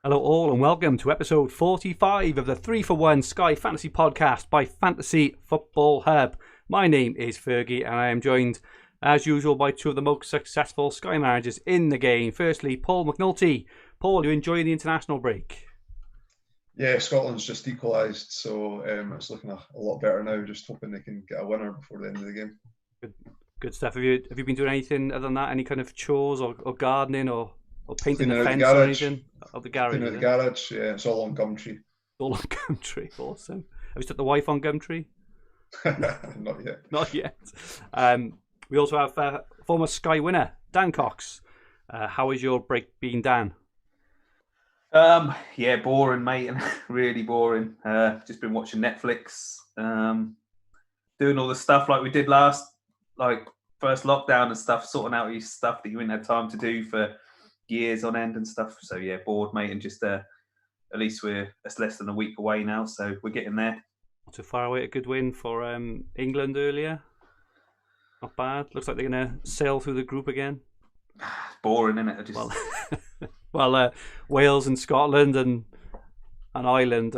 Hello all and welcome to episode 45 of the 3 for 1 Sky Fantasy Podcast by Fantasy Football Hub. My name is Fergie and I am joined as usual by two of the most successful Sky managers in the game. Firstly, Paul McNulty. Paul, you enjoying the international break? Yeah, Scotland's just equalised, so it's looking a lot better now. Just hoping they can get a winner before the end of the game. Good stuff. Have you been doing anything other than that? Any kind of chores or gardening or painting Cleaning the out the fence or garage. anything? Of the garage, Cleaning out the garage. Yeah, it's all on Gumtree. All on Gumtree. Awesome. Have you stuck the wife on Gumtree? Not yet. Not yet. We also have former Sky winner, Dan Cox. How is your break been, Dan? Yeah, boring, mate, and really boring. Just been watching Netflix, doing all the stuff like we did last, first lockdown and stuff, sorting out these stuff that you didn't have time to do for years on end and stuff. So yeah, bored, mate, and just at least it's less than a week away now, so we're getting there. Not too far away. A good win for England earlier. Not bad. Looks like they're going to sail through the group again. Boring, isn't it? Well, Wales and Scotland and Ireland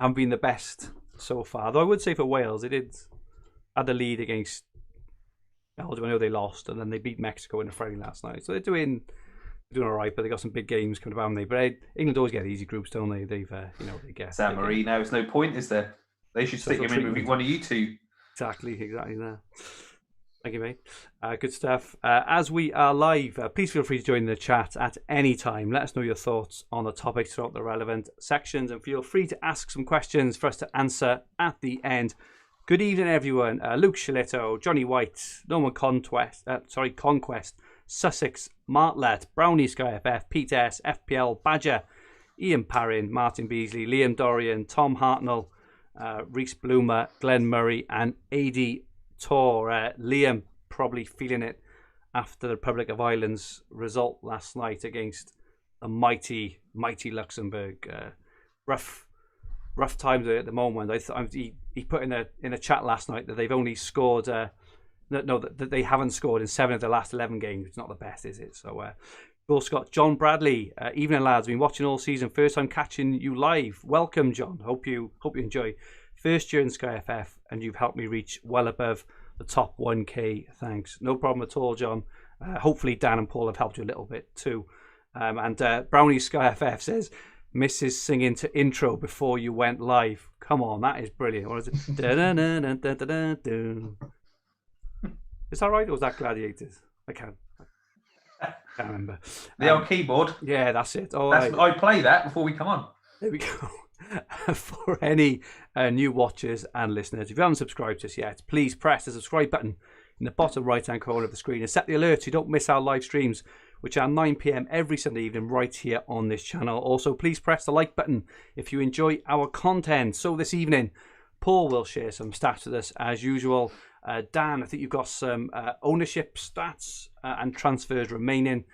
haven't been the best so far. Though I would say for Wales, they did had the lead against Belgium. I know they lost, and then they beat Mexico in a friendly last night. So they're doing all right, but they got some big games coming up, haven't they? But England always get easy groups, don't they? They've they get San Marino. There's no point, is there? They should stick him in with one of you two. Exactly. No. Thank you, mate. Good stuff. As we are live, please feel free to join the chat at any time. Let us know your thoughts on the topics throughout the relevant sections, and feel free to ask some questions for us to answer at the end. Good evening, everyone. Luke Shillito, Johnny White, Norman Conquest, Sussex, Martlet, Brownie Sky FF, Pete S, FPL Badger, Ian Parrin, Martin Beasley, Liam Dorian, Tom Hartnell, Reese Bloomer, Glenn Murray, and AD Tor. Liam probably feeling it after the Republic of Ireland's result last night against the mighty Luxembourg. Rough times at the moment. He put in a chat last night that they've only scored that they haven't scored in 7 of the last 11 games. It's not the best, is it? So we've also got John Bradley. Evening, lads. Been watching all season. First time catching you live. Welcome, John. Hope you enjoy. First year in Sky FF, and you've helped me reach well above the top 1K. Thanks. No problem at all, John. Hopefully Dan and Paul have helped you a little bit too. And Brownie Sky FF says, Mrs. singing to intro before you went live. Come on, that is brilliant. What is it? Is that right, or was that Gladiators? I can't remember. The old keyboard. Yeah, that's it. I play that before we come on. There we go. For any new watchers and listeners, if you haven't subscribed just yet, please press the subscribe button in the bottom right hand corner of the screen and set the alert so you don't miss our live streams, which are 9 p.m. every Sunday evening right here on this channel. Also, please press the like button if you enjoy our content. So this evening, Paul will share some stats with us as usual. Dan, I think you've got some ownership stats and transfers remaining.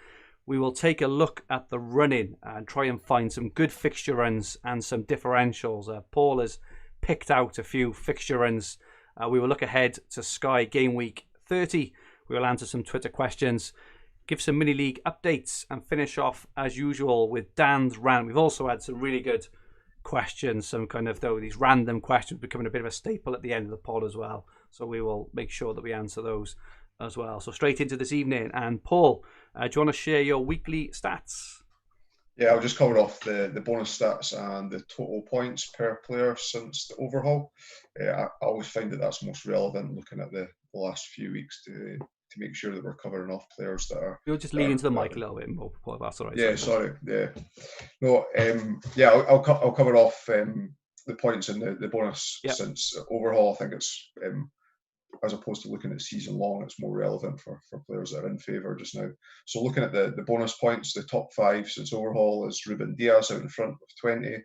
We will take a look at the running and try and find some good fixture runs and some differentials. Paul has picked out a few fixture runs. We will look ahead to Sky Game Week 30. We will answer some Twitter questions, give some mini league updates, and finish off as usual with Dan's rant. We've also had some really good questions, some kind of these random questions becoming a bit of a staple at the end of the pod as well. So we will make sure that we answer those as well. So straight into this evening. And Paul, do you want to share your weekly stats? Yeah, I'll just cover off the bonus stats and the total points per player since the overhaul. I always find that's most relevant looking at the last few weeks to make sure that we're covering off players that are... You'll just lean into the mic a little bit more, Paul, that's all right. Yeah, sorry. Yeah. No, I'll cover off the points in the bonus since overhaul. I think it's... as opposed to looking at season long, it's more relevant for players that are in favour just now. So looking at the bonus points, the top 5 since overhaul is Ruben Diaz out in front with 20,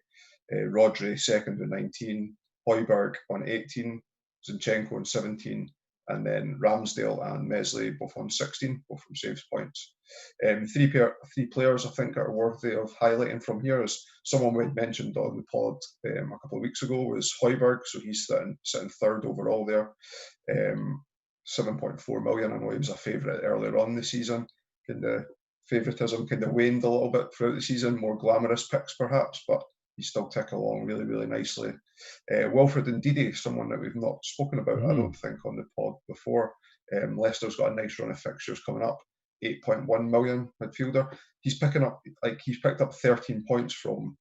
Rodri second with 19, Højbjerg on 18, Zinchenko on 17, and then Ramsdale and Meslier both on 16, both from saves points. Three players I think are worthy of highlighting from here, as someone we had mentioned on the pod a couple of weeks ago, was Højbjerg, so he's sitting third overall there. 7.4 million. I know he was a favourite earlier on this season. Kind of favouritism kind of waned a little bit throughout the season, more glamorous picks perhaps, but he's still ticking along really, really nicely. Wilfred Ndidi, someone that we've not spoken about, I don't think, on the pod before. Leicester's got a nice run of fixtures coming up. 8.1 million midfielder. He's picked up 13 points from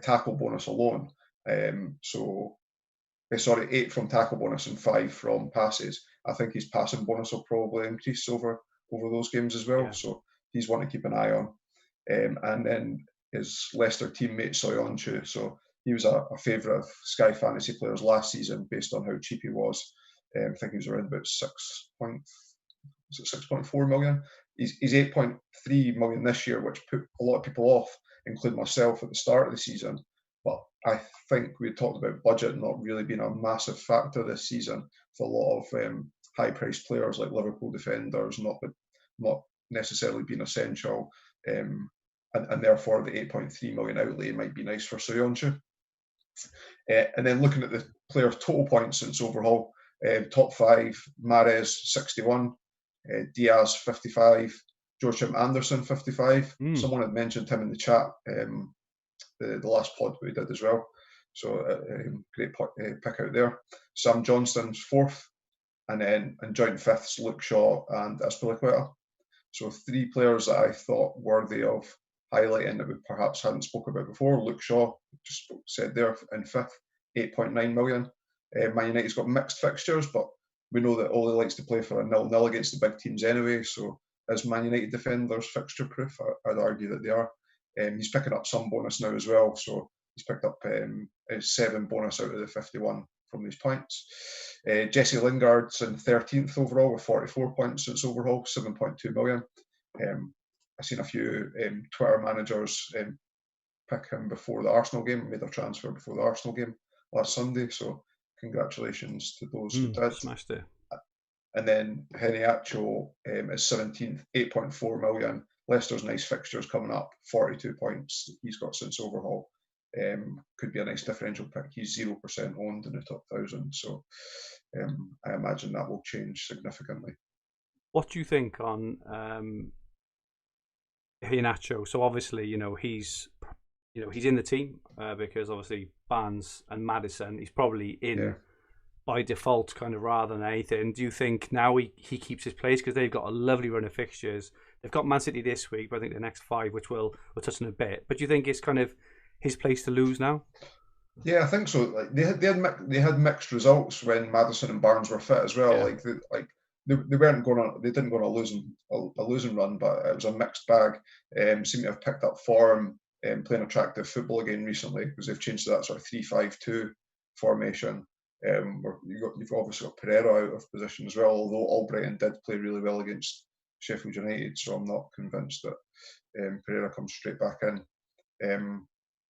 tackle bonus alone. 8 from tackle bonus and 5 from passes. I think his passing bonus will probably increase over those games as well. Yeah. So he's one to keep an eye on. And then his Leicester teammate Soyuncu. So he was a favourite of Sky Fantasy players last season based on how cheap he was. I think he was around about 6.4 million. He's 8.3 million this year, which put a lot of people off, including myself at the start of the season. But I think we talked about budget not really being a massive factor this season for a lot of high-priced players like Liverpool defenders, not necessarily being essential, and therefore the 8.3 million outlay might be nice for Soyuncu. And then looking at the players' total points since overhaul, top 5, Mahrez 61, Diaz 55, Joachim Anderson 55. Someone had mentioned him in the chat, the last pod we did as well. So great pick out there. Sam Johnston's 4th, and then in joint 5ths, Luke Shaw and Azpilicueta. So 3 players that I thought worthy of highlighting that we perhaps hadn't spoken about before. Luke Shaw, just said there, in 5th, 8.9 million. Man United's got mixed fixtures, but we know that Ole likes to play for a 0-0 against the big teams anyway, so as Man United defenders fixture proof? I'd argue that they are. He's picking up some bonus now as well, so he's picked up 7 bonus out of the 51 from these points. Jesse Lingard's in 13th overall with 44 points since overhaul, 7.2 million. I've seen a few Twitter managers pick him before the Arsenal game, made a transfer before the Arsenal game last Sunday, so congratulations to those who did. Smashed it. And then Henacho is 17th, 8.4 million. Leicester's nice fixtures coming up, 42 points he's got since overhaul. Could be a nice differential pick. He's 0% owned in the top 1,000, so I imagine that will change significantly. What do you think on Henacho? So obviously, he's in the team because obviously Barnes and Maddison, he's probably in by default kind of rather than anything. Do you think now he keeps his place because they've got a lovely run of fixtures? They've got Man City this week, but I think the next 5, which we'll touch on a bit. But do you think it's kind of his place to lose now? Yeah, I think so. Like they had mixed results when Maddison and Barnes were fit as well. Yeah. They weren't going on. They didn't go on a losing run, but it was a mixed bag. Seem to have picked up form, playing attractive football again recently because they've changed to that sort of 3-5-2 formation. You've obviously got Pereira out of position as well, although Albrighton did play really well against Sheffield United, so I'm not convinced that Pereira comes straight back in.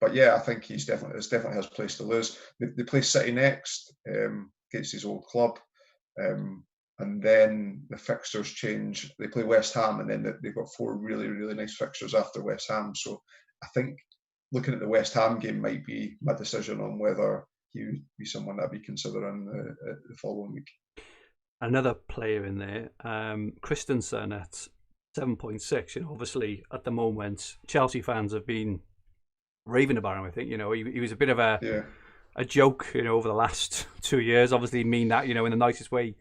But yeah, I think it's definitely his place to lose. They play City next against his old club, and then the fixtures change. They play West Ham, and then they've got 4 really, really nice fixtures after West Ham. So I think looking at the West Ham game might be my decision on whether he would be someone that I'd be considering the following week. Another player in there, Christensen at 7.6. Obviously at the moment, Chelsea fans have been raving about him. I think he was a bit of a joke, over the last 2 years. Obviously, mean that in the nicest way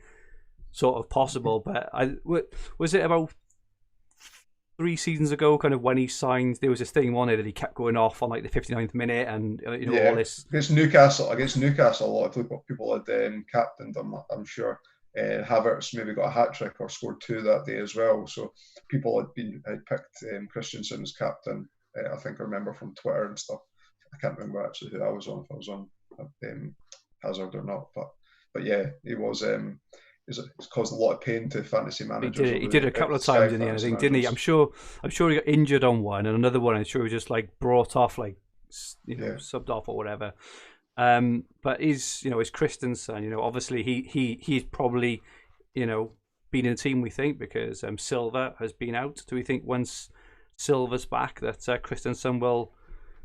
sort of possible. But was it about 3 seasons ago, kind of when he signed? There was this thing on it that he kept going off on like the 59th minute, and all this against Newcastle. A lot of people had captained him. I'm sure. Havertz maybe got a hat trick or scored 2 that day as well. So people had picked Christensen as captain. I think I remember from Twitter and stuff. I can't remember actually who I was on, if I was on Hazard or not. But yeah, he was. It's caused a lot of pain to fantasy managers. He did it a couple of times in the end, I think, didn't he? I'm sure he got injured on one, and another one I'm sure he was just like brought off, like subbed off or whatever. But is Christensen, obviously he's probably been in the team, we think, because Silva has been out. Do we think once Silva's back that Christensen will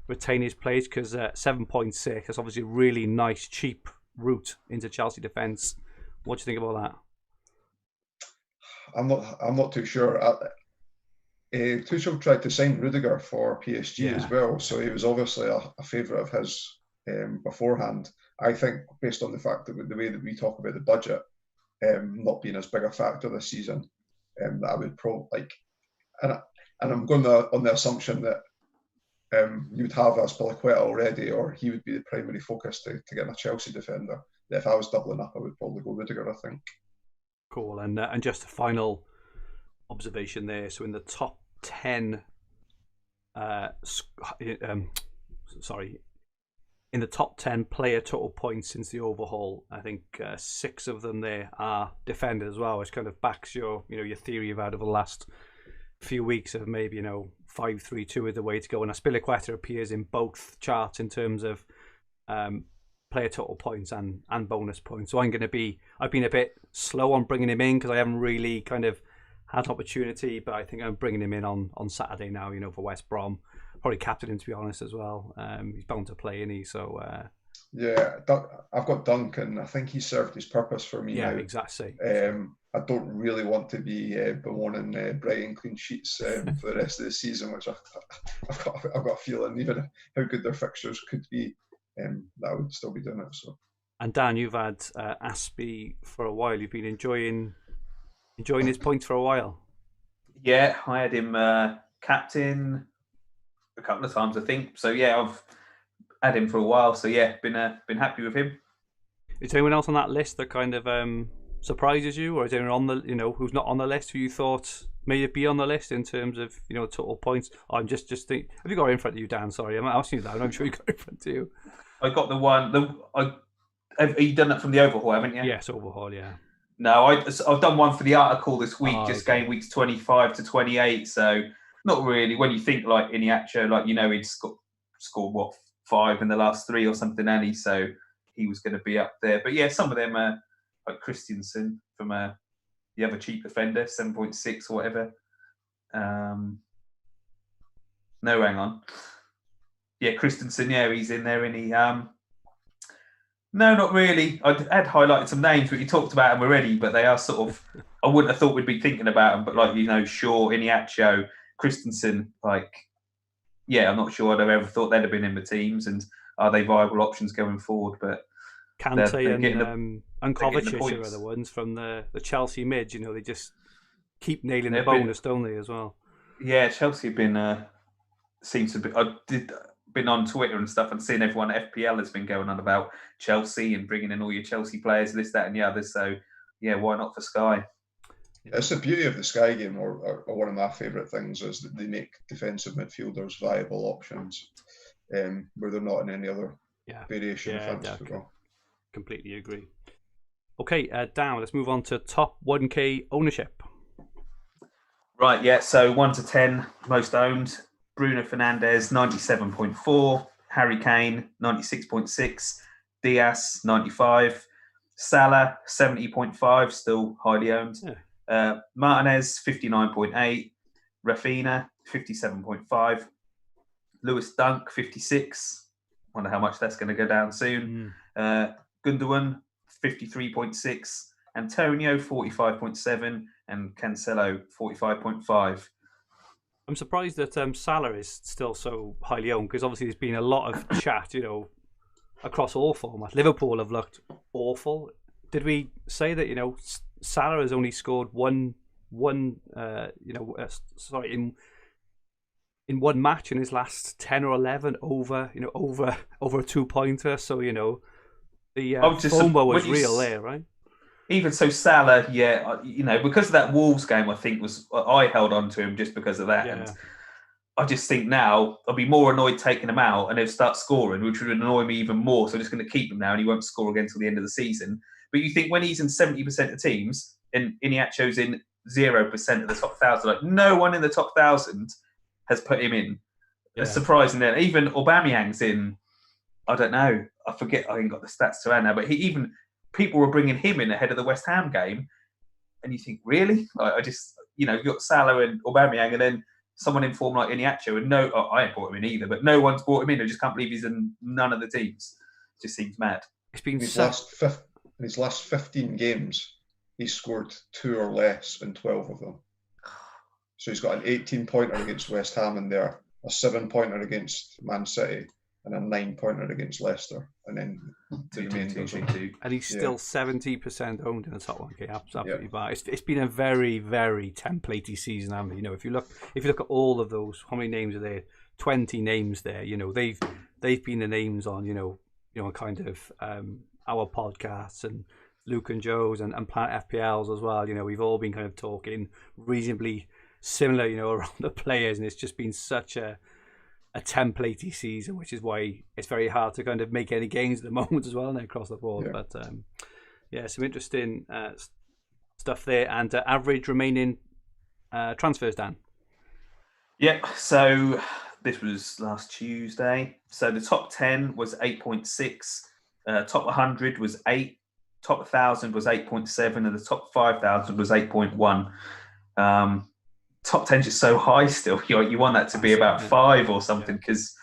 retain his place? Because 7.6, that's obviously a really nice cheap route into Chelsea defence. What do you think about that? I'm not too sure. Tuchel tried to sign Rudiger for PSG as well, so he was obviously a favourite of his beforehand. I think, based on the fact that the way that we talk about the budget not being as big a factor this season, that I would probably and I'm going on the assumption that you'd have Azpilicueta already, or he would be the primary focus to get a Chelsea defender. That if I was doubling up, I would probably go Rudiger, I think. Cool. And just a final observation there. So in the top 10, in the top 10 player total points since the overhaul, I think 6 of them there are defenders as well, which kind of backs your theory you've had over the last few weeks of maybe 5-3-2 is the way to go. And Azpilicueta appears in both charts in terms of player total points and bonus points. So I've been a bit slow on bringing him in because I haven't really kind of had opportunity, but I think I'm bringing him in on Saturday now, for West Brom. Probably captain him, to be honest, as well. He's bound to play, isn't he? So yeah, I've got Duncan. I think he served his purpose for me now. Yeah, exactly. I don't really want to be bemoaning Brighton clean sheets for the rest of the season, which I've got a feeling, even how good their fixtures could be, that I would still be doing it. So. And Dan, you've had Aspie for a while. You've been enjoying his points for a while. Yeah, I had him captain a couple of times, I think. So yeah, I've had him for a while. So yeah, been happy with him. Is there anyone else on that list that kind of surprises you, or is there anyone on the who's not on the list who you thought may be on the list in terms of total points? I'm just think. Have you got it in front of you, Dan? Sorry, I'm asking you that. I'm sure you got it in front of you. I got the one. Have you done that from the overhaul, haven't you? Yes, overhaul. Yeah. No, I've done one for the article this week, game weeks 25 to 28. So not really. When you think like Iheanacho, he'd scored what 5 in the last 3 or something, and so he was going to be up there. But yeah, some of them are like Christensen from the other cheap defender, 7.6 or whatever. No, hang on. Yeah, Christensen. Yeah, he's in there, and he. No, not really. I had highlighted some names, but you talked about them already. But they are sort of. I wouldn't have thought we'd be thinking about them, but Shaw, Iheanacho, Christensen. Yeah, I'm not sure I'd have ever thought they'd have been in the teams, and are they viable options going forward? But Kante and Kovacic are the ones from the Chelsea mids. They just keep nailing the bonus, don't they, as well? Yeah, Chelsea have been seems to be. Been on Twitter and stuff and seen everyone at FPL has been going on about Chelsea and bringing in all your Chelsea players, this, that, and the other. So, yeah, why not for Sky? It's the beauty of the Sky game, or one of my favourite things, is that they make defensive midfielders viable options where they're not in any other variation of fantasy football. Completely agree. Okay, Dan, let's move on to top 1K ownership. Right, yeah, so 1 to 10 most owned. Bruno Fernandes, 97.4. Harry Kane, 96.6. Diaz, 95. Salah, 70.5, still highly owned. Yeah. Martinez, 59.8. Rafinha, 57.5. Lewis Dunk, 56. Wonder how much that's going to go down soon. Gundogan, 53.6. Antonio, 45.7. And Cancelo, 45.5. I'm surprised that Salah is still so highly owned, because obviously there's been a lot of chat, across all formats. Liverpool have looked awful. Did we say that Salah has only scored in one match in his last 10 or 11 over a 2-pointer? So the FOMO was real there, right? Even so, Salah, because of that Wolves game, I think I held on to him just because of that. Yeah. And I just think now I'll be more annoyed taking him out and he'll start scoring, which would annoy me even more. So I'm just going to keep him now and he won't score again until the end of the season. But you think when he's in 70% of teams and Iheanacho's in 0% of the top 1,000, like no one in the top 1,000 has put him in. Yeah. It's surprising that even Aubameyang's in, I don't know, I forget, I ain't got the stats to hand now, but people were bringing him in ahead of the West Ham game, and you think, really? You've got Salah and Aubameyang, and then someone in form like Iheanacho, and I ain't brought him in either, but no one's brought him in. I just can't believe he's in none of the teams. It just seems mad. It's been in his last 15 games, he's scored 2 or less in 12 of them. So he's got an 18-pointer against West Ham in there, a 7-pointer against Man City, and a 9-pointer against Leicester, and then the remainders. And he's still 70% owned in the top 1K. Absolutely bad. It's been a very, very templatey season, haven't it? You know, if you look at all of those, how many names are there? 20 names there. You know, they've been the names on kind of our podcasts and Luke and Joe's and Planet FPLs as well. You know, we've all been kind of talking reasonably similar, you know, around the players, and it's just been such a templatey season, which is why it's very hard to kind of make any gains at the moment as well, and across the board. Yeah. But some interesting stuff there. And average remaining transfers, Dan. Yep. So this was last Tuesday. So the top 10 was 8.6, top 100 was 8, top 1,000 was 8.7, and the top 5,000 was 8.1. Top 10 is so high still. You want that to be about 5 or something, because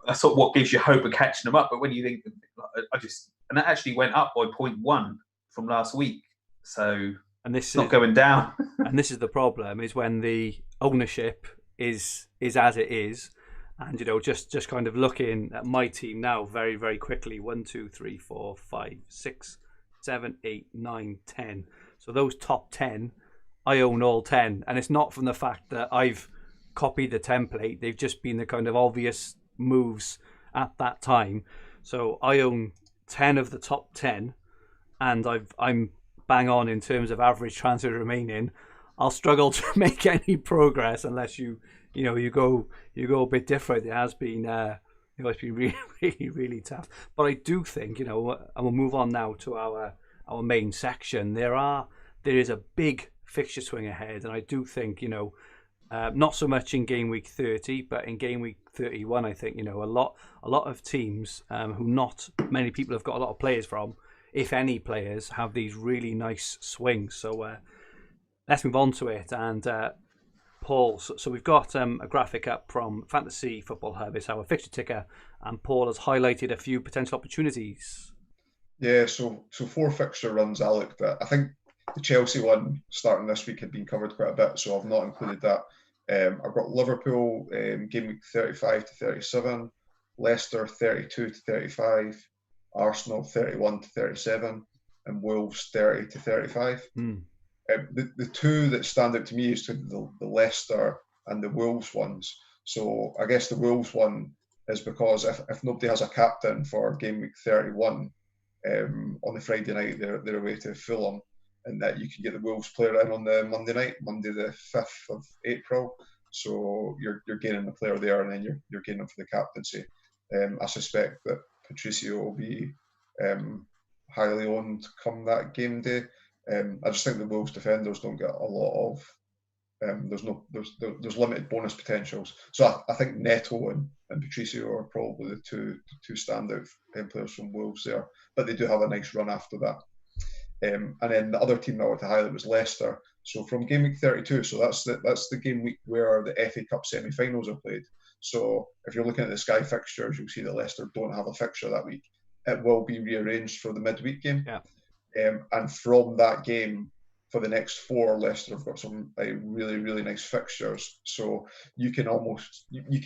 that's sort of what gives you hope of catching them up. But when you think, and that actually went up by 0.1 from last week. So it's not going down. And this is the problem, is when the ownership is as it is. And, you know, just kind of looking at my team now very, very quickly. 1, 2, 3, 4, 5, 6, 7, 8, 9, 10. So those top 10, I own all 10. And it's not from the fact that I've copied the template. They've just been the kind of obvious moves at that time. So I own 10 of the top 10. And I'm bang on in terms of average transfer remaining. I'll struggle to make any progress unless you go a bit different. It has been it's been really, really, really tough. But I do think, and we'll move on now to our main section. There is a big fixture swing ahead, and I do think, not so much in game week 30, but in game week 31, I think, a lot of teams who not many people have got a lot of players from, if any players, have these really nice swings. So let's move on to it. And Paul, so we've got a graphic up from Fantasy Football Hub. It's our fixture ticker, and Paul has highlighted a few potential opportunities. Yeah, so 4 fixture runs I looked at. I think the Chelsea one starting this week had been covered quite a bit, so I've not included that. I've got Liverpool game week 35 to 37, Leicester 32 to 35, Arsenal 31 to 37, and Wolves 30 to 35. The two that stand out to me is the Leicester and the Wolves ones. So I guess the Wolves one is because if nobody has a captain for game week 31 on the Friday night, they're away to Fulham, and that you can get the Wolves player in on the Monday night, Monday the 5th of April. So you're gaining the player there, and then you're gaining them for the captaincy. I suspect that Patricio will be highly owned come that game day. I just think the Wolves defenders don't get a lot of. There's limited bonus potentials. So I think Neto and Patricio are probably the two standout players from Wolves there. But they do have a nice run after that. And then the other team I want to highlight was Leicester. So from game week 32, so that's the game week where the FA Cup semi-finals are played. So if you're looking at the Sky fixtures, you'll see that Leicester don't have a fixture that week. It will be rearranged for the midweek game. Yeah. And from that game, for the next 4, Leicester have got some really, really nice fixtures. So you can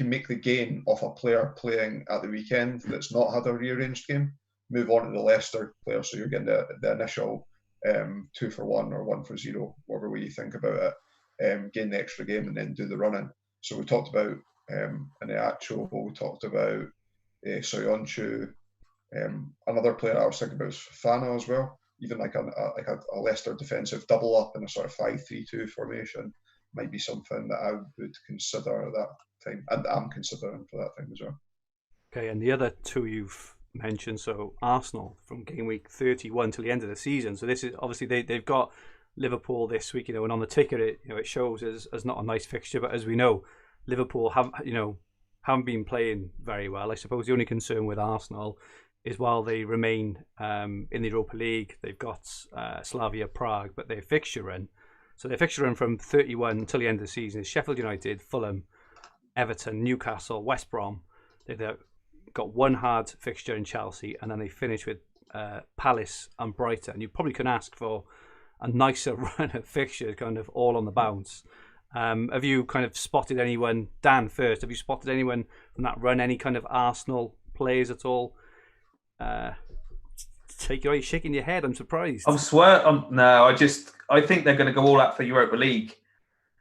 make the gain off a player playing at the weekend that's not had a rearranged game, move on to the Leicester player. So you're getting the initial 2 for 1 or 1 for 0, whatever way you think about it, gain the extra game and then do the running. So we talked about in the actual, we talked about Soyuncu. Another player I was thinking about is Fofana as well. Even like a Leicester defensive double up in a sort of 5-3-2 formation might be something that I would consider at that time, and I'm considering for that time as well. Okay, and the other two you've mentioned, so Arsenal from game week 31 till the end of the season. So this is obviously they've got Liverpool this week, and on the ticker it shows as not a nice fixture, but as we know, Liverpool haven't been playing very well. I suppose the only concern with Arsenal is while they remain in the Europa League, they've got Slavia Prague, but their fixture run from 31 until the end of the season is Sheffield United, Fulham, Everton, Newcastle, West Brom. They've got one hard fixture in Chelsea, and then they finish with Palace and Brighton. You probably can ask for nicer run of fixtures, kind of all on the bounce. Have you kind of spotted anyone, Dan first, have you spotted anyone from that run, any kind of Arsenal players at all? Take you, shaking your head, I'm surprised. No, I think they're going to go all out for Europa League.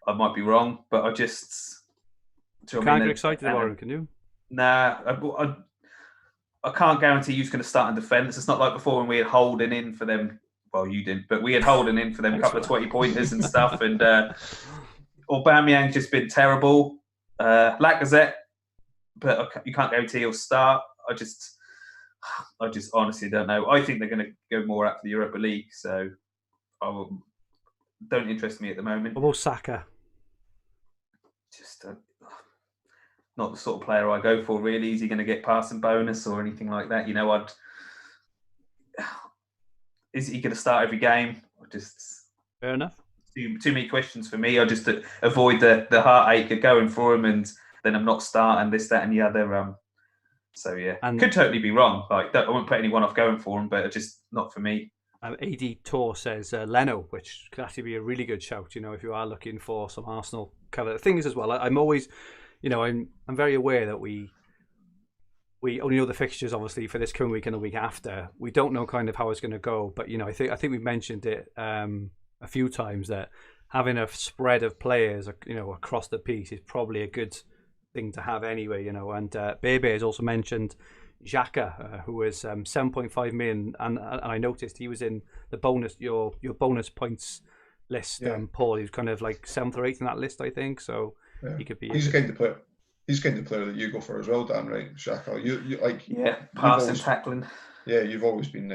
I might be wrong, but I just... You can't get excited about it, can you? Nah, I can't guarantee who's going to start in defence. It's not like before when we had Holding in for them. Well, you didn't, but we had Holding in for them a couple of 20-pointers and stuff. And Aubameyang's just been terrible. Lacazette, but you can't guarantee he'll start. I just honestly don't know. I think they're going to go more out for the Europa League, so don't interest me at the moment. What about Saka? Just not the sort of player I go for, really. Is he going to get passing bonus or anything like that? Is he going to start every game? Fair enough. Too many questions for me. I just avoid the heartache of going for him, and then I'm not starting this, that, and the other. So yeah, and could totally be wrong. Like I won't put anyone off going for him, but it's just not for me. AD Tor says Leno, which could actually be a really good shout. If you are looking for some Arsenal cover. The thing is as well, I'm always, I'm very aware that we only know the fixtures obviously for this coming week and the week after. We don't know kind of how it's going to go, but I think we've mentioned it a few times that having a spread of players, across the piece is probably a good thing to have anyway. And Bebe has also mentioned Xhaka, who was 7.5 million, and I noticed he was in the bonus your bonus points list. Paul, he was kind of like 7th or 8th in that list, I think. So he could be. He's the kind of player. He's the kind of player that you go for as well, Dan. Right, Xhaka. You like passing, tackling. Yeah, you've always been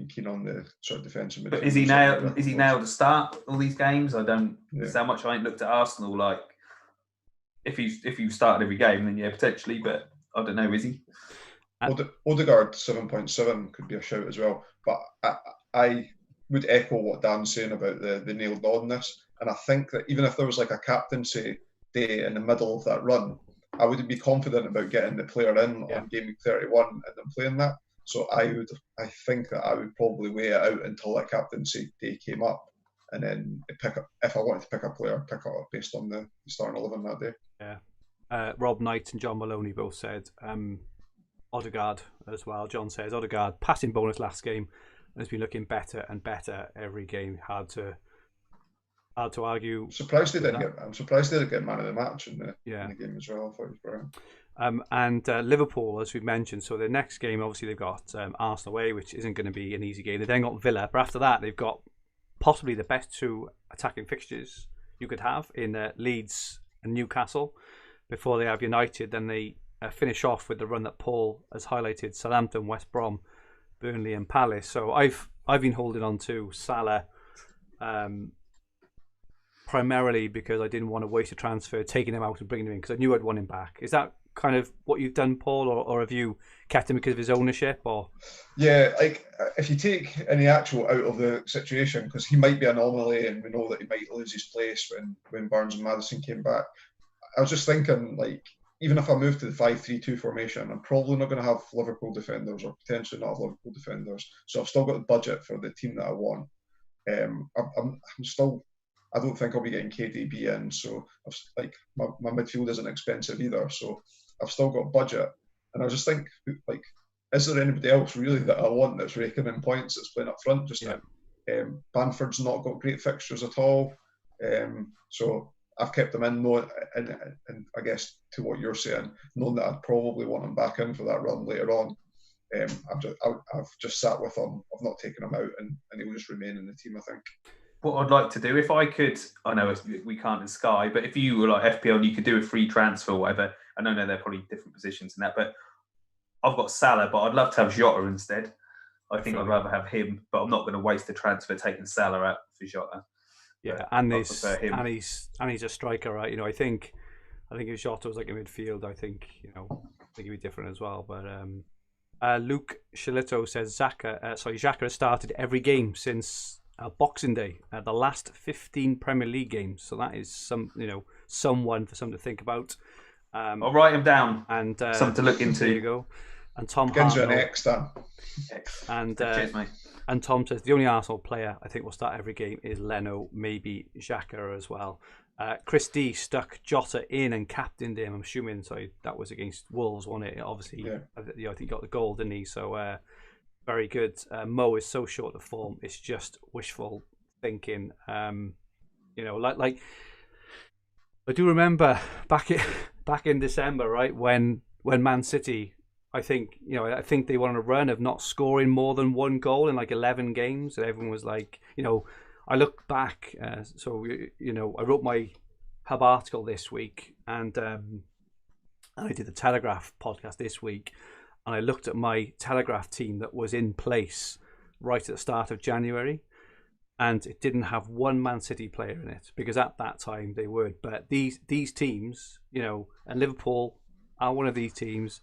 keen on the sort of defensive. But is he now? Is he now to start all these games? I don't. Yeah. So much I ain't looked at Arsenal. Like, if you started every game, then potentially. But I don't know. Is he? Odegaard 7.7 could be a shout as well, but I would echo what Dan's saying about the nailed onness, and I think that even if there was like a captaincy day in the middle of that run, I would be confident about getting the player in on game week 31 and then playing that. So I think that I would probably wait it out until that captaincy day came up, and then pick up if I wanted to pick a player, pick up based on the starting 11 that day. Yeah, Rob Knight and John Maloney both said. Odegaard as well. John says Odegaard passing bonus last game and has been looking better and better every game. Hard to argue. I'm surprised they didn't get man of the match in the game as well. I thought it was brilliant. And Liverpool, as we've mentioned, so the next game obviously they've got Arsenal away, which isn't going to be an easy game. They then got Villa, but after that they've got possibly the best two attacking fixtures you could have in Leeds and Newcastle before they have United. Then they finish off with the run that Paul has highlighted: Southampton, West Brom, Burnley and Palace. So I've been holding on to Salah primarily because I didn't want to waste a transfer taking him out and bringing him in, because I knew I'd want him back. Is that kind of what you've done, Paul, or have you kept him because of his ownership? Or like if you take any actual out of the situation, because he might be an anomaly and we know that he might lose his place when Barnes and Maddison came back, I was just thinking, like, even if I move to the 5-3-2 formation, I'm probably not going to have Liverpool defenders, or potentially not have Liverpool defenders. So I've still got the budget for the team that I want. I don't think I'll be getting KDB in, so my midfield isn't expensive either. So I've still got budget, and I just think, like, is there anybody else really that I want that's raking in points that's playing up front just now? Bamford's not got great fixtures at all, so I've kept them in, and I guess to what you're saying, knowing that I'd probably want him back in for that run later on. I've just sat with him. I've not taken him out, and he'll just remain in the team, I think. What I'd like to do, if I could, I know we can't in Sky, but if you were like FPL and you could do a free transfer or whatever, I know they're probably different positions in that, but I've got Salah, but I'd love to have Jota instead. I think I'd rather have him, but I'm not going to waste the transfer taking Salah out for Jota. Yeah, and he's a striker, right? I think if Jota was like a midfield, I think he'd be different as well. But Luke Shilito says Xhaka has started every game since Boxing Day, the last 15 Premier League games. So that is someone for something to think about. I'll write him down and something to look into. There you go. And Tom begins with Hartnell. an X, Dan. And Cheers, mate. And Tom says the only Arsenal player I think will start every game is Leno, maybe Xhaka as well. Chris D stuck Jota in and captained him. I'm assuming that was against Wolves, wasn't it? Obviously, Yeah. I think he got the goal, didn't he? So very good. Mo is so short of form; it's just wishful thinking. Like I do remember back in December, right, when Man City, I think they were on a run of not scoring more than one goal in like 11 games, and everyone was like, I look back. I wrote my Hub article this week, and I did the Telegraph podcast this week, and I looked at my Telegraph team that was in place right at the start of January, and it didn't have one Man City player in it, because at that time they would. But these teams, and Liverpool are one of these teams.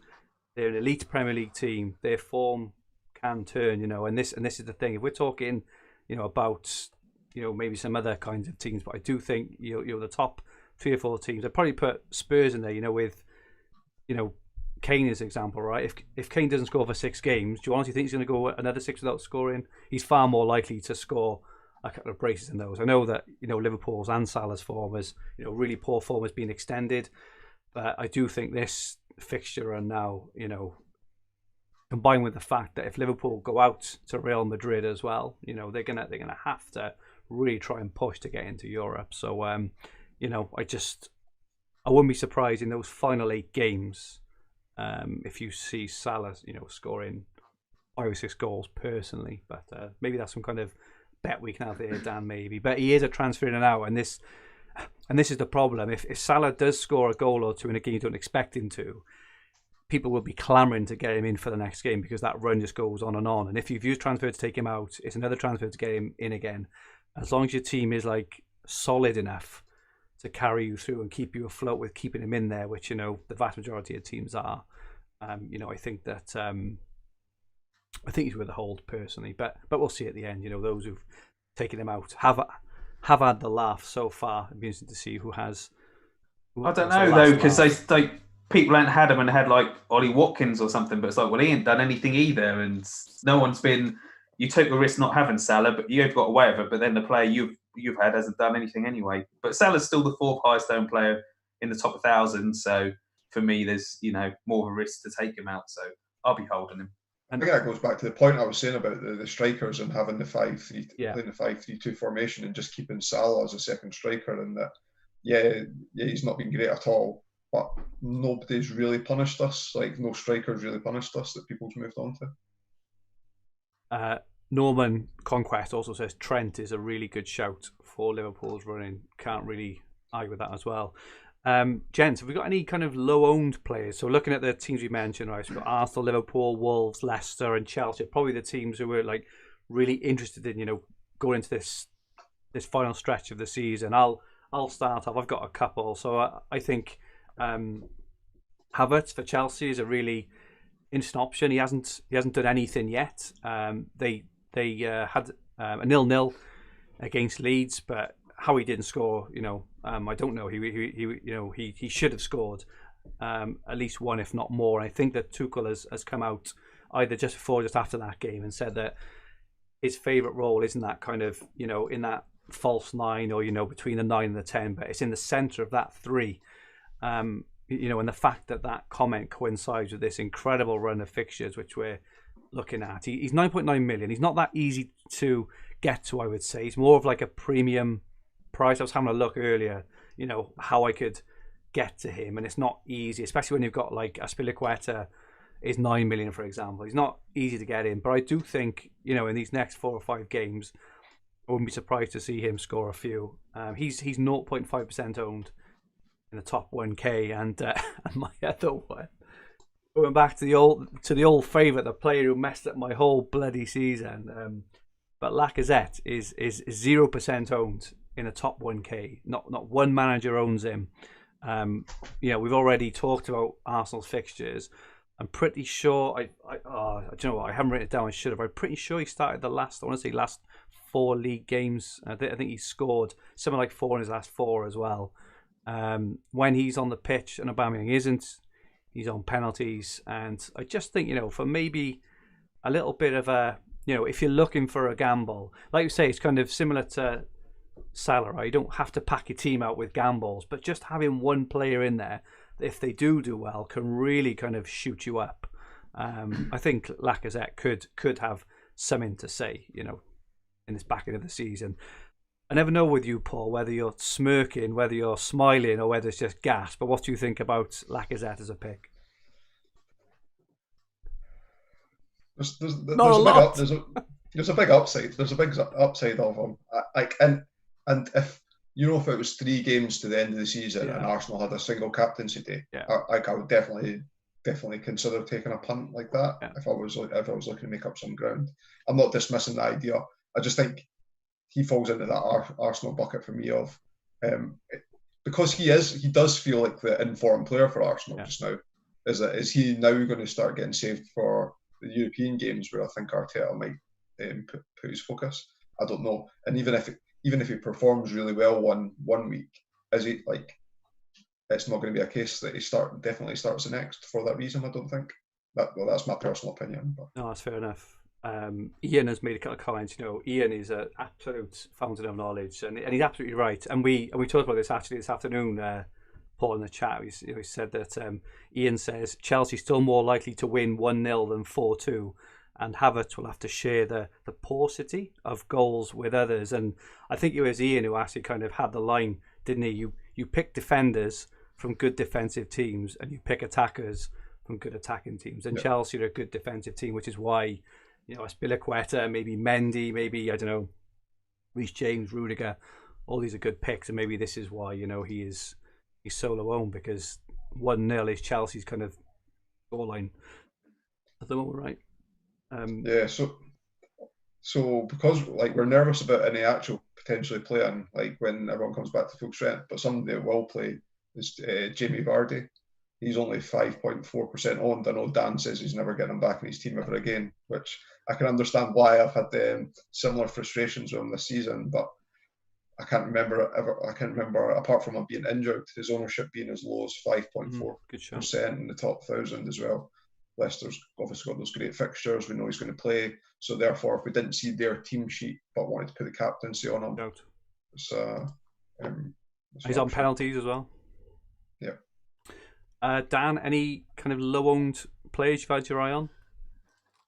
They're an elite Premier League team. Their form can turn, and this is the thing. If we're talking, about maybe some other kinds of teams, but I do think the top 3 or 4 teams. I'd probably put Spurs in there, with Kane as an example, right? If Kane doesn't score for 6 games, do you honestly think he's going to go another 6 without scoring? He's far more likely to score a couple of braces in those. I know that Liverpool's and Salah's form is really poor form has been extended, but I do think this fixture and now combined with the fact that if Liverpool go out to Real Madrid as well, they're gonna have to really try and push to get into Europe. So I wouldn't be surprised in those final 8 games if you see Salah scoring 5 or 6 goals personally, but maybe that's some kind of bet we can have there, Dan, maybe. But he is a transfer in and out, and this is the problem. If Salah does score a goal or 2 in a game you don't expect him to, people will be clamouring to get him in for the next game, because that run just goes on. And if you've used transfer to take him out, it's another transfer to get him in again. As long as your team is like solid enough to carry you through and keep you afloat with keeping him in there, which the vast majority of teams are, I think that I think he's worth a hold personally, but we'll see at the end. Those who've taken him out have had the laugh so far. It'd be interesting to see who has. I don't know though, because they people ain't had him and had like Ollie Watkins or something, but it's like, well, he ain't done anything either, and no one's been. You took a risk not having Salah, but you've got away with it. But then the player you've had hasn't done anything anyway. But Salah's still the 4th highest owned player in the top 1,000. So for me, there's more of a risk to take him out. So I'll be holding him. I think that goes back to the point I was saying about the strikers and having the 5-3, playing the 5-3-2 formation and just keeping Salah as a second striker. And that, he's not been great at all, but nobody's really punished us. Like, no strikers really punished us that people's moved on to. Norman Conquest also says Trent is a really good shout for Liverpool's running. Can't really argue with that as well. Gents, have we got any kind of low-owned players? So looking at the teams we mentioned, right, so we've got Arsenal, Liverpool, Wolves, Leicester and Chelsea, probably the teams who were like really interested in, going into this final stretch of the season. I'll start off. I've got a couple. So I think Havertz for Chelsea is a really interesting option. He hasn't done anything yet. They had a 0-0 against Leeds, but how he didn't score, I don't know. He should have scored at least one, if not more. And I think that Tuchel has come out either just before or just after that game and said that his favourite role isn't that kind of, in that false 9 or, between the 9 and the 10, but it's in the centre of that 3. And the fact that comment coincides with this incredible run of fixtures, which we're looking at. He's 9.9 million. He's not that easy to get to, I would say. He's more of like a premium price. I was having a look earlier, how I could get to him, and it's not easy, especially when you've got like Azpilicueta is 9 million, for example. He's not easy to get in, but I do think, in these next 4 or 5 games, I wouldn't be surprised to see him score a few. He's 0.5% owned in the top 1K, and my other one, going back to the old favourite, the player who messed up my whole bloody season, but Lacazette is 0% owned in the top 1K. Not one manager owns him. We've already talked about Arsenal's fixtures. I'm pretty sure do you know what? I haven't written it down. I should have. I'm pretty sure he started the last 4 league games. I think he scored something like 4 in his last 4 as well. When he's on the pitch and Aubameyang isn't, He's on penalties, and I just think, for maybe a little bit of a, if you're looking for a gamble, like you say, it's kind of similar to Salah, right? You don't have to pack your team out with gambles, but just having one player in there, if they do well, can really kind of shoot you up. I think Lacazette could have something to say, in this back end of the season. I never know with you, Paul, whether you're smirking, whether you're smiling, or whether it's just gas. But what do you think about Lacazette as a pick? There's a big upside. There's a big upside of him. And if if it was 3 games to the end of the season and Arsenal had a single captaincy day, I would definitely consider taking a punt like that if I was looking to make up some ground. I'm not dismissing the idea. I just think he falls into that Arsenal bucket for me of because he does feel like the informed player for Arsenal just now. Is he now going to start getting saved for the European games where I think Arteta might put his focus? I don't know. And even if he performs really well one week, is he like? It's not going to be a case that he definitely starts the next for that reason. I don't think. That's my personal opinion. But. No, that's fair enough. Ian has made a couple of comments. Ian is an absolute fountain of knowledge, and he's absolutely right. And we talked about this actually this afternoon. Paul in the chat, he said that Ian says Chelsea still more likely to win 1-0 than 4-2, and Havertz will have to share the paucity of goals with others. And I think it was Ian who actually kind of had the line, didn't he? You pick defenders from good defensive teams, and you pick attackers from good attacking teams. And Chelsea are a good defensive team, which is why. Aspilicueta, maybe Mendy, maybe, I don't know, Reece James, Rudiger, all these are good picks, and maybe this is why, he's solo owned, because 1-0 is Chelsea's kind of scoreline at the moment, right? So because we're nervous about any actual potentially playing, when everyone comes back to full strength, but somebody that will play is Jamie Vardy. He's only 5.4% owned. I know Dan says he's never getting him back in his team ever again, which I can understand why. I've had similar frustrations with him this season, but I can't remember apart from him being injured, his ownership being as low as 5.4% in the top 1,000 as well. Leicester's obviously got those great fixtures. We know he's going to play, so therefore, if we didn't see their team sheet but wanted to put the captaincy on him, he's on penalties as well. Yeah. Dan, any kind of low-owned players you've had your eye on?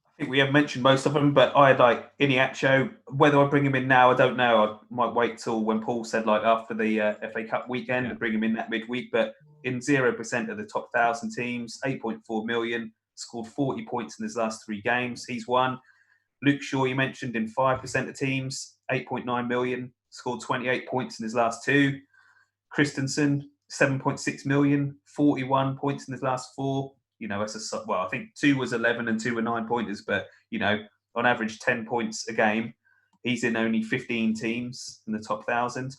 I think we have mentioned most of them, but I'd like Iheanacho. Whether I bring him in now, I don't know. I might wait till when Paul said after the FA Cup weekend to bring him in that midweek. But in 0% of the top 1,000 teams, 8.4 million, scored 40 points in his last 3 games. He's one. Luke Shaw, you mentioned, in 5% of teams, 8.9 million, scored 28 points in his last 2. Christensen, 7.6 million, 41 points in his last 4. I think 2 was 11 and 2 were 9 pointers, but on average 10 points a game. He's in only 15 teams in the top 1,000.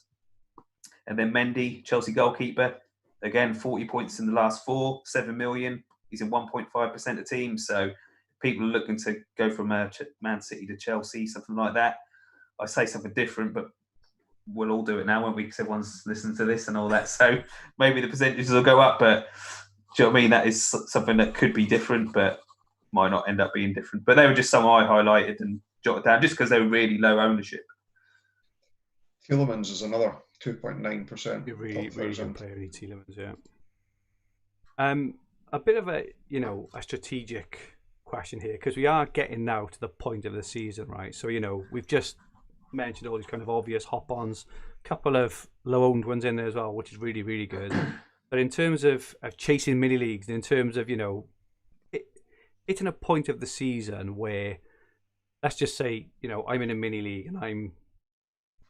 And then Mendy, Chelsea goalkeeper, again 40 points in the last 4, 7 million. He's in 1.5% of teams. So people are looking to go from Man City to Chelsea, something like that. I say something different, but we'll all do it now, won't we? Because everyone's listening to this and all that. So maybe the percentages will go up, but do you know what I mean? That is something that could be different, but might not end up being different. But they were just some I highlighted and jotted down just because they were really low ownership. Tielemans is another 2.9%. Really good player, Tielemans, yeah. A bit of a strategic question here, because we are getting now to the point of the season, right? So, we've just mentioned all these kind of obvious hop-ons, a couple of low-owned ones in there as well, which is really, really good. But in terms of chasing mini leagues, in terms of hitting a point of the season where, let's just say, I'm in a mini league and I'm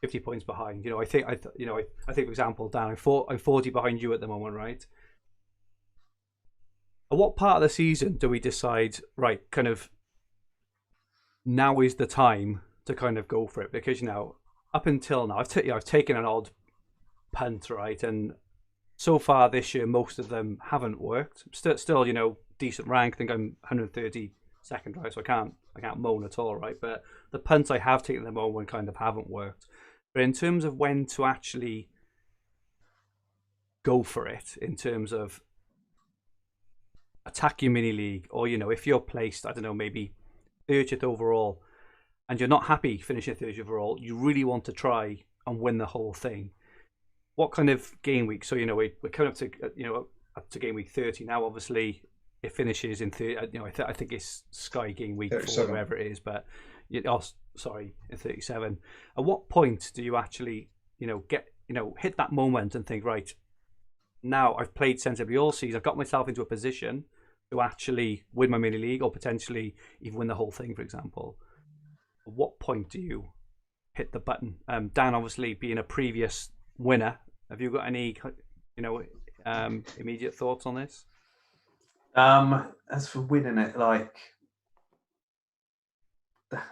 50 points behind. I think for example, Dan, I'm 40 behind you at the moment, right? At what part of the season do we decide, right, kind of now is the time to kind of go for it? Because up until now, I've taken an odd punt, right, and so far this year, most of them haven't worked. Still, decent rank. I think I'm 132nd, right? So I can't moan at all, right? But the punts I have taken at the moment kind of haven't worked. But in terms of when to actually go for it, in terms of attack your mini league, or if you're placed, I don't know, maybe 30th overall, and you're not happy finishing 30th overall, you really want to try and win the whole thing. What kind of game week? So we're coming up to up to game week 30 now. Obviously, it finishes in 30. I think it's Sky game week 4, wherever it is. But in 37. At what point do you actually get hit that moment and think, right, now I've played sensibly all season. I've got myself into a position to actually win my mini league, or potentially even win the whole thing, for example. At what point do you hit the button? Dan, obviously being a previous winner, have you got any immediate thoughts on this? As for winning it,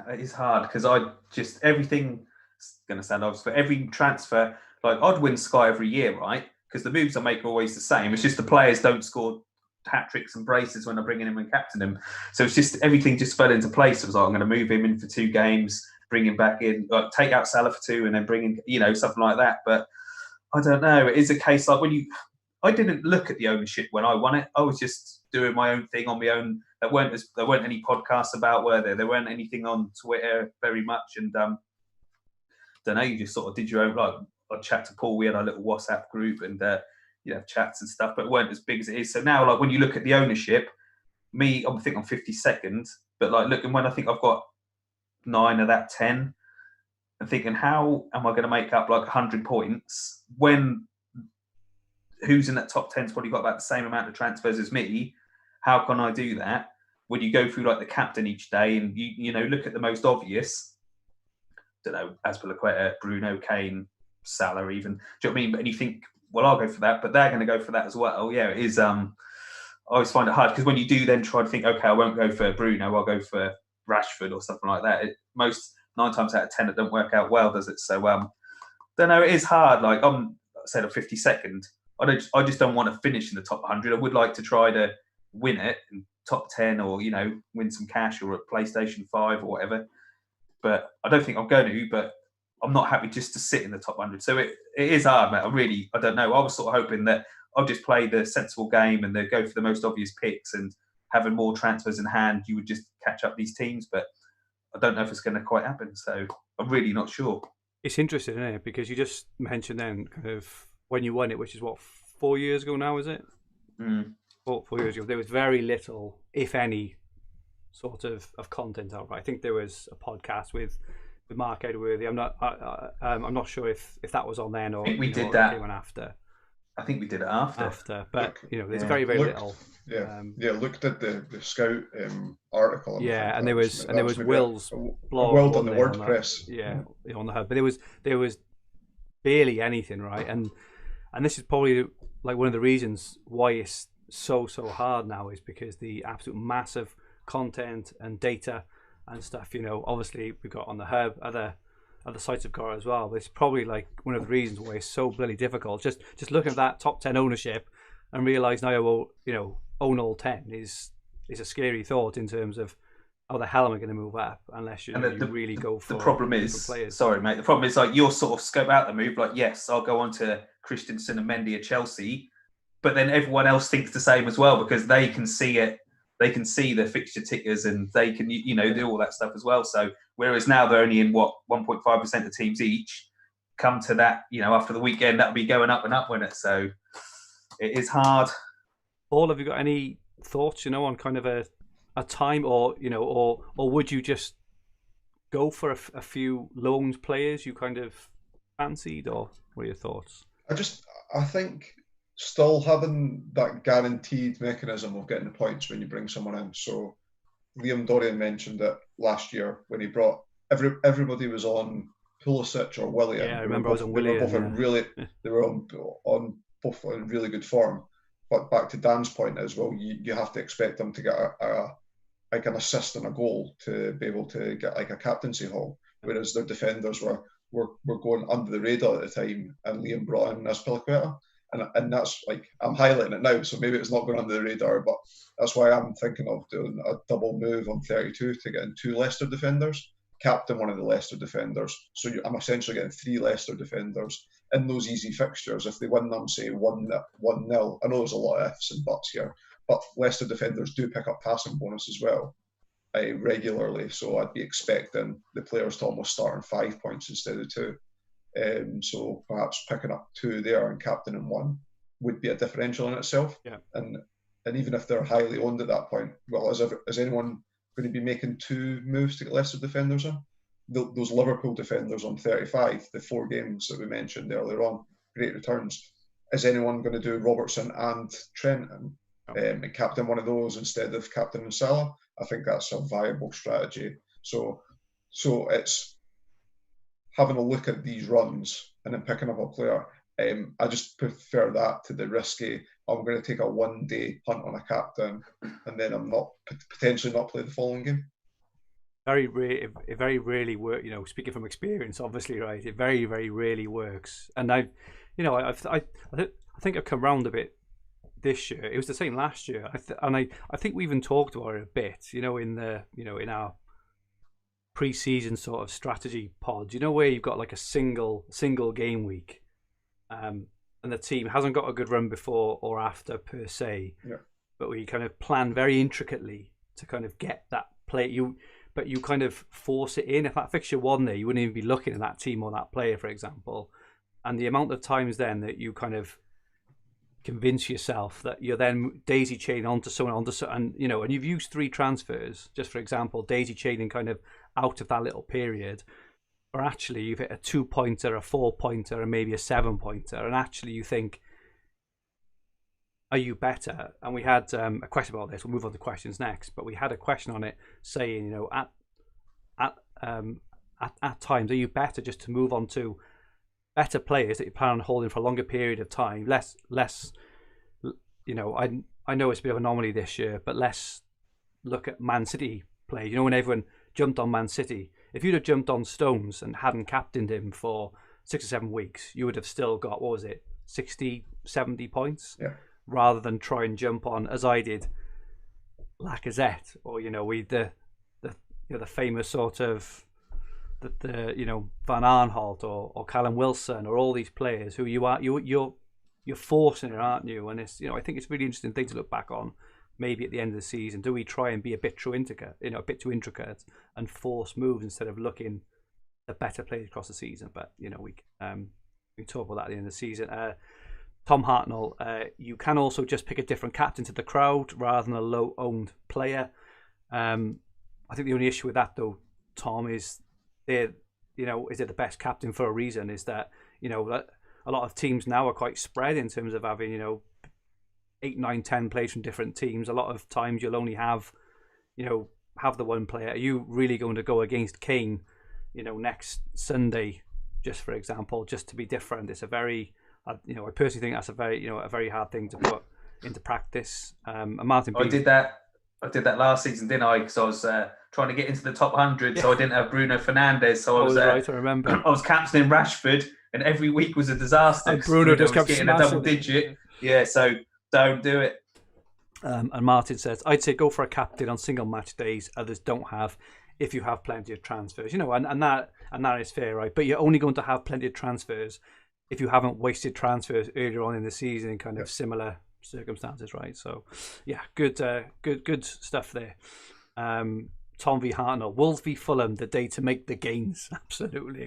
it's hard, because everything is going to sound obvious, but every transfer, I'd win Sky every year, right? Because the moves I make are always the same. It's just the players don't score hat tricks and braces when I bring in him and captain him. So it's just everything just fell into place. It was like, I'm going to move him in for 2 games, bring him back in, take out Salah for 2, and then bring in, something like that. But I don't know. It is a case I didn't look at the ownership when I won it. I was just doing my own thing on my own. There weren't any podcasts about, were there? There weren't anything on Twitter very much. And don't know, you just sort of did your own. I'd chat to Paul. We had our little WhatsApp group and chats and stuff, but it weren't as big as it is. So now, when you look at the ownership, me, I think I'm 52nd, but looking when I think I've got 9 of that 10, and thinking, how am I going to make up 100 points when who's in that top 10's probably got about the same amount of transfers as me? How can I do that? When you go through the captain each day and you look at the most obvious, don't know, Azpilicueta, Bruno, Kane, Salah even. Do you know what I mean? But and you think, well, I'll go for that, but they're going to go for that as well. Yeah, it is. I always find it hard, because when you do then try to think, okay, I won't go for Bruno, I'll go for Rashford or something like that. 9 times out of 10, it don't work out well, does it? So, don't know. It is hard. I'm 52nd. I just don't want to finish in the top 100. I would like to try to win it in top 10, or win some cash, or a PlayStation 5 or whatever. But I don't think I'm going to. But I'm not happy just to sit in the top 100. So it is hard, mate. I don't know. I was sort of hoping that I'll just play the sensible game and then go for the most obvious picks, and having more transfers in hand, you would just catch up these teams. But I don't know if it's going to quite happen. So I'm really not sure. It's interesting, isn't it? Because you just mentioned then kind of when you won it, which is 4 years ago now, is it? 4 years ago. There was very little, if any, sort of content out. I think there was a podcast with Mark Edworthy. I'm not sure if that was on then, or I think we did that. Came on after. I think we did it after. But there's very little. Luke did the Scout article. And there was Will's blog. Well done, the WordPress. On the hub. But there was barely anything, right? And this is probably one of the reasons why it's so hard now, is because the absolute massive content and data and stuff. Obviously we've got on the hub, other sites have got it as well. But it's probably one of the reasons why it's so bloody difficult. Just looking at that top 10 ownership and realise now, own all 10 is a scary thought in terms of how the hell am I going to move up unless you really go for the problem is players. Sorry, mate. The problem is you'll sort of scope out the move. Yes, I'll go on to Christensen and Mendy at Chelsea, but then everyone else thinks the same as well, because they can see it. They can see the fixture tickers, and they can do all that stuff as well. So whereas now they're only in 1.5% of teams each, come to that after the weekend, that'll be going up and up, won't it? So it is hard. Paul, have you got any thoughts on kind of a time, or would you just go for a few loaned players you kind of fancied, or what are your thoughts? I think still having that guaranteed mechanism of getting the points when you bring someone in. So Liam Dorian mentioned it last year when he brought everybody was on Pulisic or Willian. Yeah, I remember I was on Willian. They were on both in really good form. But back to Dan's point as well, you have to expect them to get an assist and a goal to be able to get a captaincy haul, whereas their defenders were going under the radar at the time, and Liam brought in Azpilicueta. And that's I'm highlighting it now, so maybe it's not going under the radar, but that's why I'm thinking of doing a double move on 32 to get in 2 Leicester defenders, captain one of the Leicester defenders. So I'm essentially getting 3 Leicester defenders in those easy fixtures. If they win them, say 1-0, I know there's a lot of ifs and buts here, but Leicester defenders do pick up passing bonus as well regularly. So I'd be expecting the players to almost start on 5 points instead of 2. So perhaps picking up 2 there and captaining 1 would be a differential in itself. Yeah. And even if they're highly owned at that point, well, is anyone going to be making 2 moves to get Leicester defenders in? Those Liverpool defenders on 35, the 4 games that we mentioned earlier on, great returns. Is anyone going to do Robertson and Trent and captain one of those instead of captain and Salah? I think that's a viable strategy. So it's having a look at these runs and then picking up a player. I just prefer that to the risky, I'm going to take a 1-day punt on a captain and then I'm not potentially not play the following game. It very rarely works. Speaking from experience, obviously, right? It very, very rarely works. And I think I've come round a bit this year. It was the same last year, I think we even talked about it a bit. In our pre-season sort of strategy pod. Where you've got like a single game week, and the team hasn't got a good run before or after per se, but we kind of plan very intricately to kind of get that play. But you kind of force it in. If that fixture won there, you wouldn't even be looking at that team or that player, for example. And the amount of times then that you kind of convince yourself that you're then daisy chaining onto someone, and you've used 3 transfers, just for example, daisy chaining kind of out of that little period, or actually you've hit a 2-pointer, a 4-pointer, and maybe a 7-pointer, and actually you think, are you better? And we had a question about this. We'll move on to questions next, but we had a question on it saying, at times, are you better just to move on to better players that you plan on holding for a longer period of time? Less. I know it's a bit of an anomaly this year, but let's look at Man City play. When everyone jumped on Man City, if you'd have jumped on Stones and hadn't captained him for 6 or 7 weeks, you would have still got, 60, 70 points? Yeah. Rather than try and jump on, as I did, Lacazette, or the famous sort of the Van Aanholt or Callum Wilson, or all these players who you're forcing it, aren't you? And it's I think it's a really interesting thing to look back on. Maybe at the end of the season, do we try and be a bit too intricate, and force moves instead of looking at better players across the season? But we can talk about that at the end of the season. Tom Hartnell, you can also just pick a different captain to the crowd rather than a low-owned player. I think the only issue with that, though, Tom, is is it the best captain for a reason? Is that that a lot of teams now are quite spread in terms of having 8, 9, 10 players from different teams. A lot of times you'll only have the one player. Are you really going to go against Kane, next Sunday, just for example, just to be different? It's a very I personally think that's a very hard thing to put into practice. And Martin, I did that last season, didn't I? Because I was trying to get into the top 100, so I didn't have Bruno Fernandes. So I was right. I remember. I was captaining Rashford, and every week was a disaster. And Bruno just kept getting smashing a double digit. Yeah, so don't do it. And Martin says, I'd say go for a captain on single match days. Others don't have. If you have plenty of transfers, and that is fair, right? But you're only going to have plenty of transfers if you haven't wasted transfers earlier on in the season in kind of similar circumstances, right? So, yeah, good stuff there. Tom v Hartnell, Wolves v Fulham, the day to make the gains. Absolutely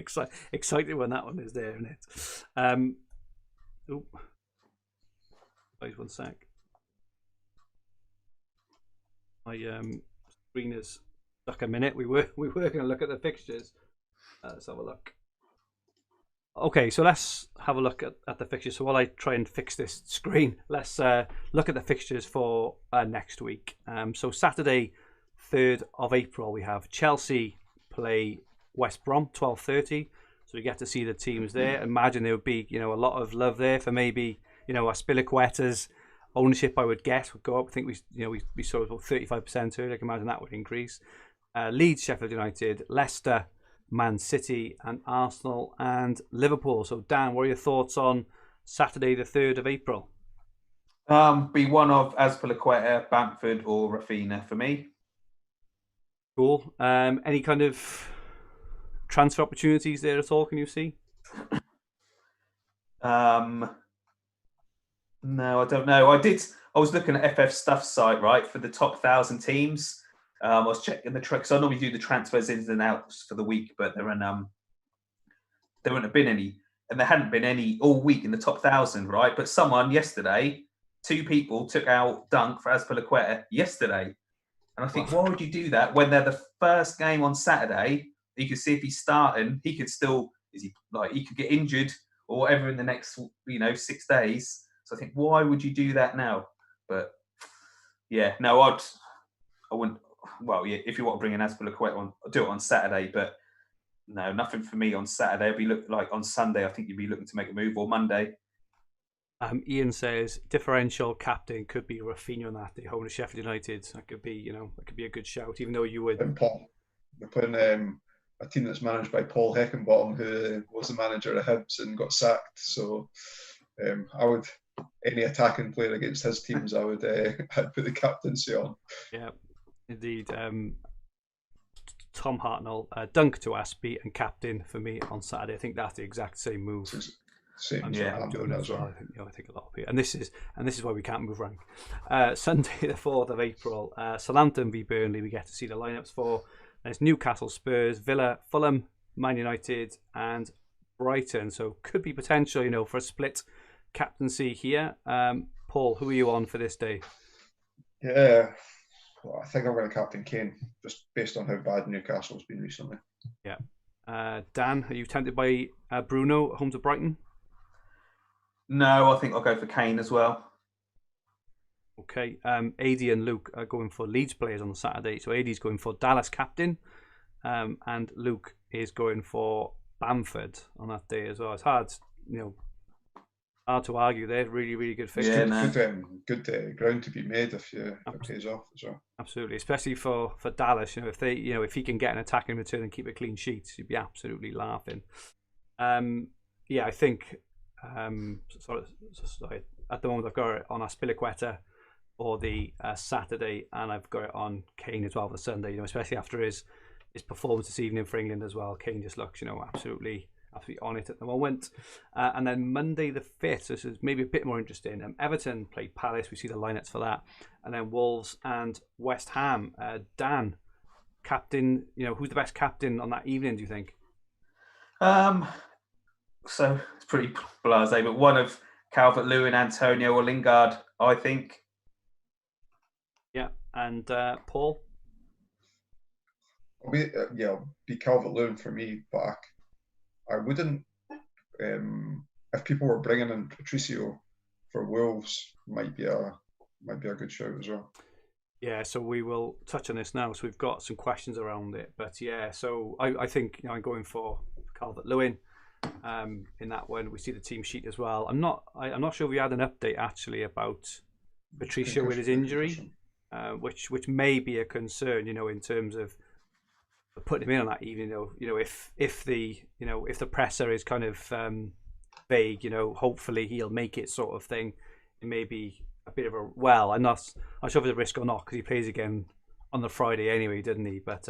excited when that one is there, isn't it? Wait 1 sec. My screen is stuck a minute. We were going to look at the fixtures. Let's have a look. Okay, so let's have a look at the fixtures. So while I try and fix this screen, let's look at the fixtures for next week. So Saturday, 3rd of April, we have Chelsea play West Brom, 12:30. So we get to see the teams there. Imagine there would be, a lot of love there for maybe, Azpilicueta's ownership, I would guess, would go up. I think we saw about 35% earlier. I can imagine that would increase. Leeds, Sheffield United, Leicester, Man City, and Arsenal and Liverpool. So Dan, what are your thoughts on Saturday the 3rd of April? Be one of Azpilicueta, Bamford or Rafinha for me. Cool. Any kind of transfer opportunities there at all, can you see? No, I don't know. I I was looking at FF Stuff site, right, for the top 1,000 teams. I was checking the because I normally do the transfers ins and outs for the week, but there wouldn't have been any, and there hadn't been any all week in the top 1,000, right? But someone yesterday, 2 people took out Dunk for Azpilicueta yesterday, and I think, why would you do that when they're the first game on Saturday? You can see if he's starting, he could still he could get injured or whatever in the next 6 days. So I think, why would you do that now? But yeah, no, I wouldn't. Well, yeah, if you want to bring an Azpilicueta on, I'll do it on Saturday. But no, nothing for me on Saturday. It'll be like on Sunday. I think you'd be looking to make a move, or Monday. Ian says differential captain could be Rafinha on that day, home to Sheffield United. That could be, that could be a good shout. Even though you would. And Paul, they're playing a team that's managed by Paul Heckenbottom, who was the manager of Hibs and got sacked. So I would. Any attacking player against his teams, I'd put the captaincy on. Yeah, indeed. Tom Hartnell, Dunk to Aspie and captain for me on Saturday. I think that's the exact same move. Same, I'm doing as well. I think a lot of people, and this is why we can't move rank. Sunday, the 4th of April, Southampton v Burnley. We get to see the lineups for. There's Newcastle, Spurs, Villa, Fulham, Man United, and Brighton. So could be potential, for a split captaincy here. Paul, who are you on for this day? Yeah, well, I think I'm going to captain Kane, just based on how bad Newcastle's been recently. Yeah. Dan, are you tempted by Bruno home to Brighton? No, I think I'll go for Kane as well. Okay. Adi and Luke are going for Leeds players on Saturday. So Adi's going for Dallas captain, and Luke is going for Bamford on that day as well. It's hard, hard to argue. They're really, really good fixtures. Yeah, good ground to be made if it pays off as well. Absolutely, especially for Dallas. If he can get an attack in return and keep a clean sheet, you'd be absolutely laughing. Yeah, I think. Sorry, at the moment I've got it on Azpilicueta for the Saturday, and I've got it on Kane as well for the Sunday. Especially after his performance this evening for England as well. Kane just looks, absolutely on it at the moment. And then Monday the 5th, this is maybe a bit more interesting. Everton played Palace. We see the lineups for that. And then Wolves and West Ham. Dan, captain, who's the best captain on that evening, do you think? So it's pretty blasé, but one of Calvert-Lewin, Antonio or Lingard, I think. Yeah, and Paul? It'll be Calvert-Lewin for me, but I wouldn't. If people were bringing in Patricio for Wolves, might be a good shout as well. Yeah, so we will touch on this now. So we've got some questions around it, but yeah, so I think I'm going for Calvert-Lewin. In that one, we see the team sheet as well. I'm not sure if we had an update actually about Patricio with his injury, which may be a concern. In terms of putting him in on that evening. If the presser is kind of vague, hopefully he'll make it sort of thing. It may be a bit of a I'm not sure if it's a risk or not because he plays again on the Friday anyway, doesn't he? But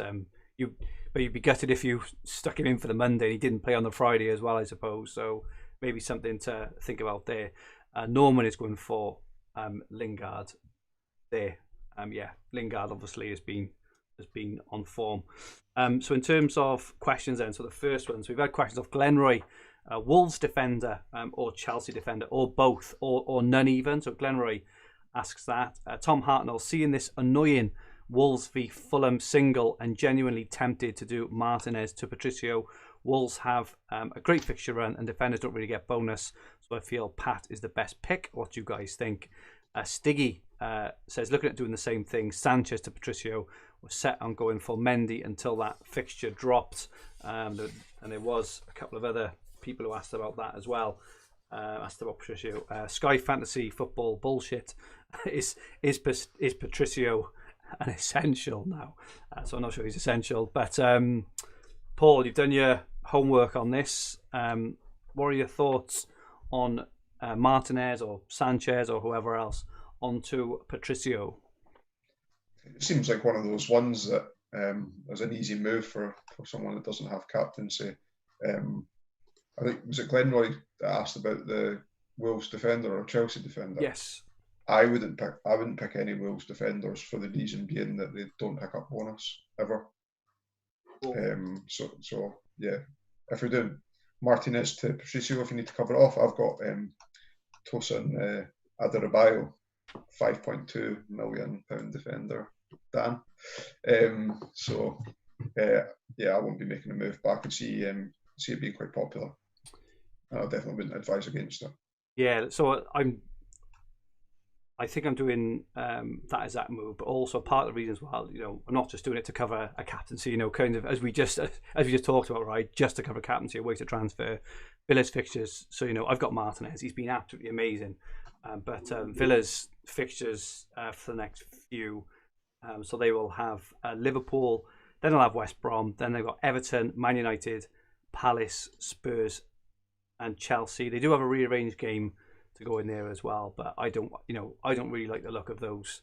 you'd be gutted if you stuck him in for the Monday and he didn't play on the Friday as well, I suppose. So maybe something to think about there. Norman is going for Lingard there. Lingard obviously has been on form. So in terms of questions then, so the first one, so we've had questions of Glenroy, Wolves defender or Chelsea defender or both or none even. So Glenroy asks that. Tom Hartnell, seeing this annoying Wolves v Fulham single and genuinely tempted to do Martinez to Patricio. Wolves have a great fixture run and defenders don't really get bonus, so I feel Pat is the best pick. What do you guys think? Stiggy says, looking at doing the same thing, Sanchez to Patricio, was set on going for Mendy until that fixture dropped, and there was a couple of other people who asked about that as well. Asked about Patricio. Sky Fantasy Football bullshit. Is Patricio an essential now? So I'm not sure he's essential, but Paul, you've done your homework on this. What are your thoughts on Martinez or Sanchez or whoever else onto Patricio? It seems like one of those ones that is an easy move for someone that doesn't have captaincy. I think, was it Glenroy that asked about the Wolves defender or Chelsea defender? Yes. I wouldn't pick any Wolves defenders for the reason being that they don't pick up bonus ever. Cool. So yeah, if we're doing Martinez to Patricio, if you need to cover it off, I've got Tosin Adarabioyo, £5.2 million defender, Dan. Yeah, I won't be making a move, but I could see it being quite popular. I definitely wouldn't advise against it. Yeah, so I think I'm doing that exact move, but also part of the reason as well, I'm not just doing it to cover a captaincy, kind of as we just talked about, right? Just to cover captaincy, a way to transfer Villa's fixtures. So I've got Martinez; he's been absolutely amazing, but Villa's fixtures for the next few, so they will have Liverpool, then they'll have West Brom, then they've got Everton, Man United, Palace, Spurs, and Chelsea. They do have a rearranged game to go in there as well, but I don't really like the look of those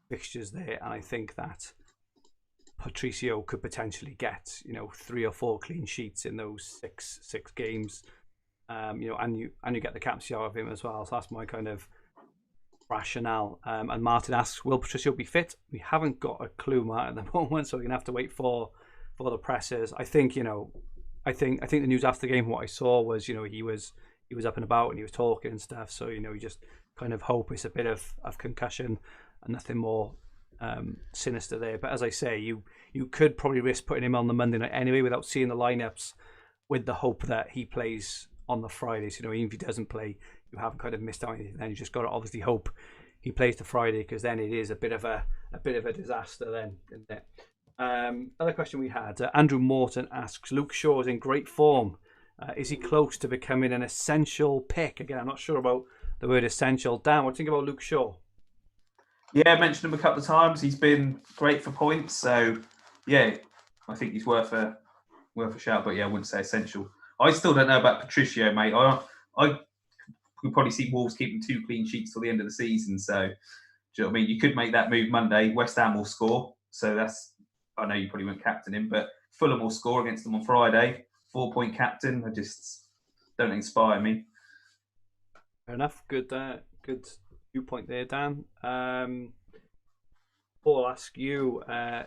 fixtures there, and I think that Patricio could potentially get 3 or 4 clean sheets in those six games, and you get the captaincy out of him as well. So that's my kind of rationale. And Martin asks, will Patricio be fit? We haven't got a clue, Martin, at the moment, so we're gonna have to wait for the pressers. I think I think the news after the game, what I saw was he was up and about and he was talking and stuff. So you just kind of hope it's a bit of concussion and nothing more sinister there. But as I say, you could probably risk putting him on the Monday night anyway without seeing the lineups, with the hope that he plays on the Fridays. Even if he doesn't play, you haven't kind of missed out anything. Then you just got to obviously hope he plays the Friday, because then it is a bit of a disaster then, isn't it? Other question we had, Andrew Morton asks, Luke Shaw is in great form. Is he close to becoming an essential pick? Again, I'm not sure about the word essential. Dan, what do you think about Luke Shaw? Yeah, I mentioned him a couple of times. He's been great for points. So, yeah, I think he's worth a shout. But, yeah, I wouldn't say essential. I still don't know about Patricio, mate. I could probably see Wolves keeping 2 clean sheets till the end of the season. So, do you know what I mean? You could make that move Monday. West Ham will score. So, I know you probably won't captain him, but Fulham will score against them on Friday. 4-point captain. I just don't inspire me. Fair enough. Good viewpoint there, Dan. Paul asks you,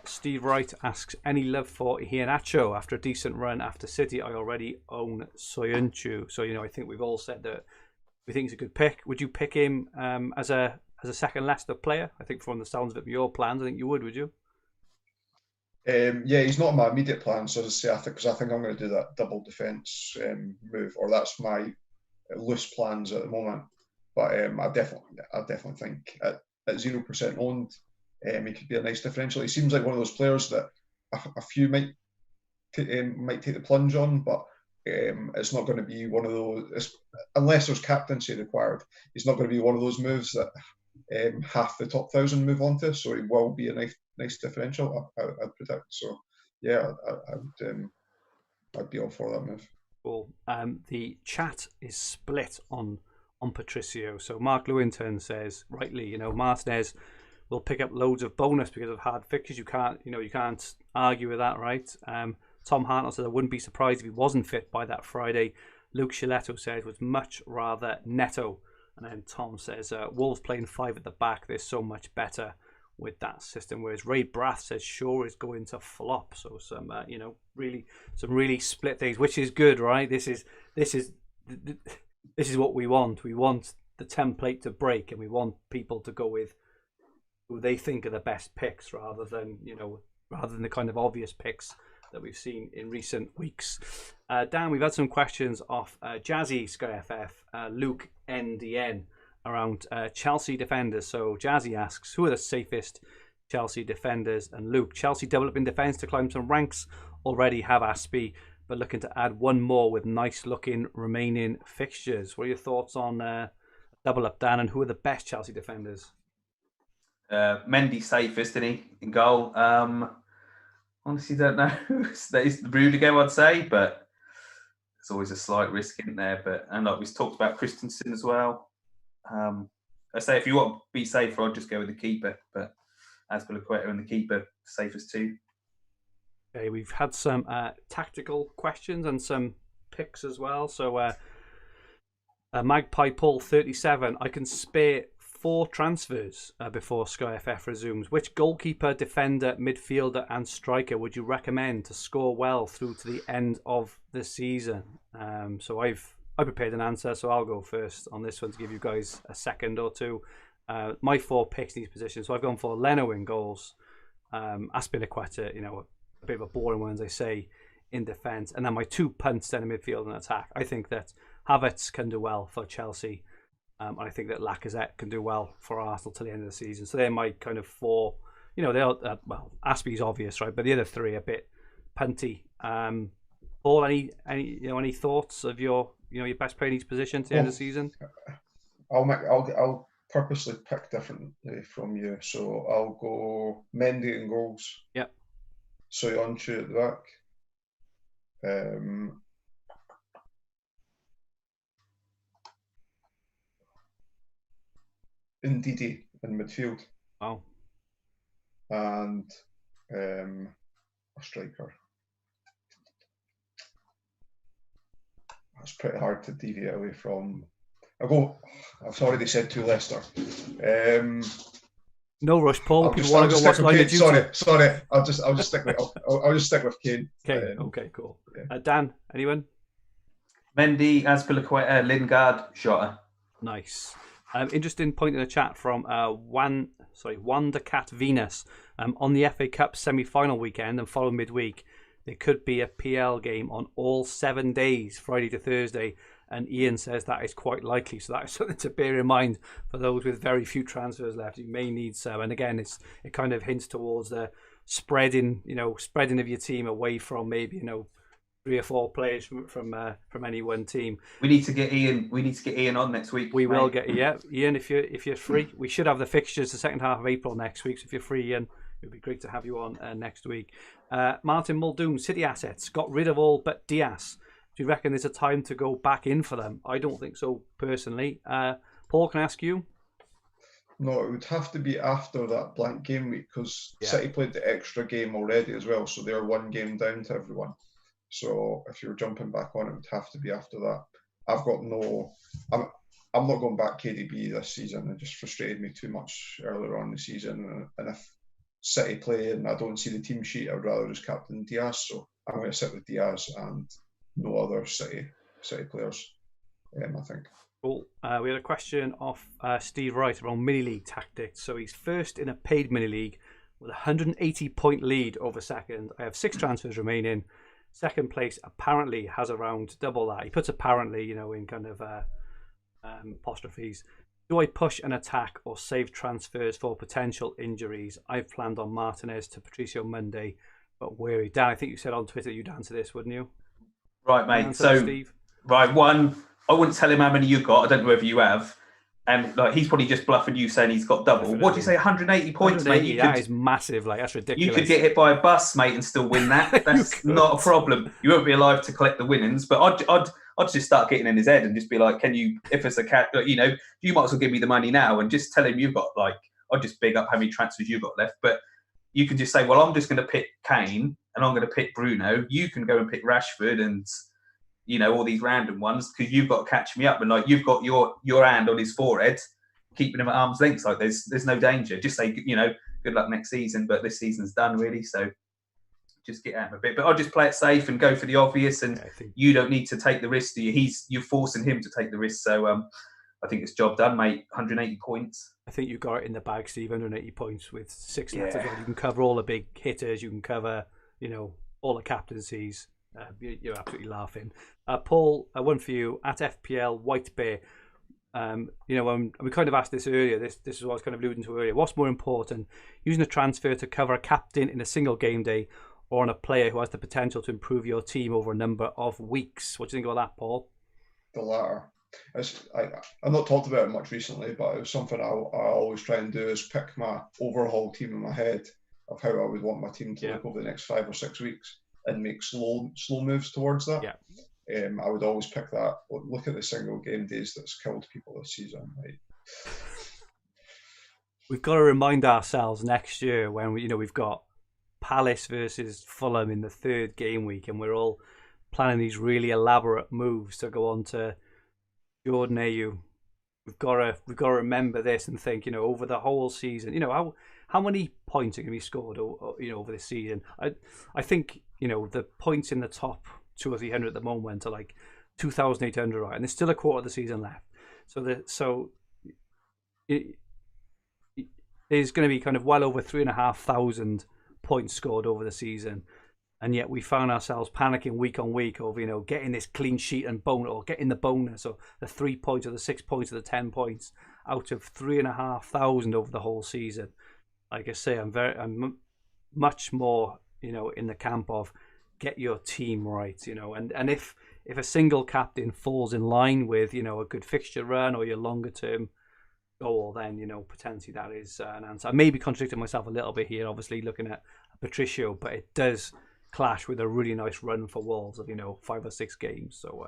Steve Wright asks, any love for Iheanacho after a decent run after City? I already own Soyuncu. So, I think we've all said that we think he's a good pick. Would you pick him as a second Leicester player? I think from the sounds of it, your plans, I think you would you? Yeah, he's not my immediate plans, so to say. I think I'm going to do that double defence move, or that's my loose plans at the moment. But I definitely think at 0% owned, he could be a nice differential. He seems like one of those players that a few might take the plunge on, but it's not going to be one of those, unless there's captaincy required. He's not going to be one of those moves that half the top 1,000 move on to. So he will be a nice differential, I'd predict. So yeah, I'd be all for that move. Cool. The chat is split on Patricio. So Mark Lewington says, rightly, Martinez will pick up loads of bonus because of hard fixtures. You can't argue with that, right? Tom Hartnell says, I wouldn't be surprised if he wasn't fit by that Friday. Luke Shiletto says, would much rather Neto. And then Tom says, Wolves playing 5 at the back, they're so much better with that system. Whereas Ray Brath says Shaw is going to flop. So some really split things, which is good, right? This is what we want. We want the template to break, and we want people to go with who they think are the best picks, rather than the kind of obvious picks that we've seen in recent weeks. Dan, we've had some questions off Jazzy Sky FF, Luke NDN, around Chelsea defenders. So Jazzy asks, who are the safest Chelsea defenders? And Luke, Chelsea double up in defence to climb some ranks, already have Aspie, but looking to add one more with nice looking remaining fixtures. What are your thoughts on double up, Dan, and who are the best Chelsea defenders? Mendy safest, isn't he, in goal? Honestly, don't know. That is the Rudiger, I'd say, but there's always a slight risk in there. And like we talked about Christensen as well. I say if you want to be safer, I'd just go with the keeper. But Azpilicueta and the keeper, safest too. Okay, we've had some tactical questions and some picks as well. So Magpie Paul 37, I can spare 4 transfers before Sky FF resumes. Which goalkeeper, defender, midfielder, and striker would you recommend to score well through to the end of the season? So I prepared an answer, so I'll go first on this one to give you guys a second or two. My 4 picks in these positions. So I've gone for Leno in goals, Azpilicueta, a bit of a boring one, as I say, in defence, and then my 2 punts then in midfield and attack. I think that Havertz can do well for Chelsea. I think that Lacazette can do well for Arsenal till the end of the season. So they're my kind of 4. They'll Aspie's obvious, right? But the other 3 are a bit punty. Paul, any thoughts of your best player in each position to the end of the season? I'll purposely pick differently from you. So I'll go Mendy in goals. Yep. Soyuncu at the back. Ndidi in midfield. Wow. And a striker. That's pretty hard to deviate away from. I've already said 2 Leicester. No rush, Paul. People want to go watch Line of Duty. Sorry. I'll just stick with Kane. Okay, cool. Yeah. Dan, anyone? Mendy, Azpilicueta, Lingard, Jota. Nice. Interesting point in the chat from Wanda Cat Venus. On the FA Cup semi-final weekend and following midweek, there could be a PL game on all 7 days, Friday to Thursday, and Ian says that is quite likely. So that is something to bear in mind for those with very few transfers left. You may need some, and again, it kind of hints towards the spreading of your team away from maybe 3 or 4 players from any one team. We need to get Ian on next week. We will get Ian if you're free. We should have the fixtures the second half of April next week. So if you're free, Ian, it'd be great to have you on next week. Martin Muldoon, City assets got rid of all but Diaz. Do you reckon there's a time to go back in for them? I don't think so personally. Paul, can I ask you? No, it would have to be after that blank game week because City played the extra game already as well, so they're 1 game down to everyone. So if you're jumping back on, it would have to be after that. I'm not going back KDB this season. It just frustrated me too much earlier on in the season. And if City play and I don't see the team sheet, I'd rather just captain Diaz. So I'm going to sit with Diaz and no other City players, I think. Cool. We had a question off Steve Wright around mini league tactics. So he's first in a paid mini league with a 180-point lead over second. I have 6 transfers remaining. Second place apparently has around double that. He puts apparently, in kind of apostrophes. Do I push an attack or save transfers for potential injuries? I've planned on Martinez to Patricio Monday, but wary. Dan, I think you said on Twitter you'd answer this, wouldn't you? Right, mate. So, Steve? Right, 1, I wouldn't tell him how many you got. I don't know whether you have. And he's probably just bluffing you saying he's got double. What do you say, 180 points, 180, mate? That is massive. That's ridiculous. You could get hit by a bus, mate, and still win that. That's not a problem. You won't be alive to collect the winnings. But I'd just start getting in his head and just be like, can you, if it's a cat, you might as well give me the money now and just tell him you've got I'll just big up how many transfers you've got left. But you can just say, well, I'm just going to pick Kane and I'm going to pick Bruno. You can go and pick Rashford and all these random ones because you've got to catch me up. And you've got your hand on his forehead, keeping him at arm's length. There's no danger. Just say, good luck next season, but this season's done really. So just get at him a bit. But I'll just play it safe and go for the obvious. And you don't need to take the risk. You're forcing him to take the risk. So I think it's job done, mate. 180 points. I think you got it in the bag, Steve. 180 points with 6 left as well. You can cover all the big hitters. You can cover, all the captaincies. You're absolutely laughing. Paul, one for you at FPL White Bear. We kind of asked this earlier. This is what I was kind of alluding to earlier. What's more important, using a transfer to cover a captain in a single game day, or on a player who has the potential to improve your team over a number of weeks? What do you think about that, Paul? The latter. I've not talked about it much recently, but it was something I always try and do is pick my overhaul team in my head of how I would want my team to look over the next 5 or 6 weeks and make slow moves towards that. Yeah. I would always pick that. Look at the single game days that's killed people this season. Right? We've got to remind ourselves next year when we've got Palace versus Fulham in the 3rd game week, and we're all planning these really elaborate moves to go on to Jordan Ayew, we've got to remember this and think, over the whole season, how many points are going to be scored, over this season. I think, the points in the top 200 or 300 at the moment are like 2,800, right? And there's still a quarter of the season left. So there's going to be kind of well over 3,500 points scored over the season. And yet we found ourselves panicking week on week over, getting this clean sheet and bonus, or getting the bonus, or the 3 points, or the 6 points, or the 10 points out of 3,500 over the whole season. Like I say, I'm much more, in the camp of get your team right, and if a single captain falls in line with, a good fixture run or your longer term goal, then, potentially that is an answer. I may be contradicting myself a little bit here, obviously looking at Patricio, but it does clash with a really nice run for Wolves of 5 or 6 games. So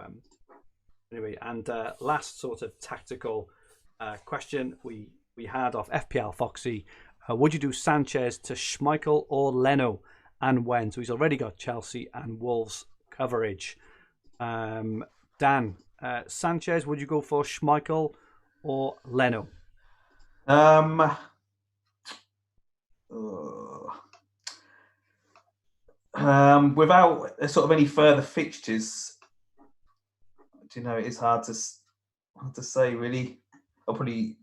anyway, and last sort of tactical question we had off FPL Foxy: would you do Sanchez to Schmeichel or Leno, and when? So he's already got Chelsea and Wolves coverage. Dan, Sanchez, would you go for Schmeichel or Leno? Without sort of any further fixtures, it is hard to say really. I'll probably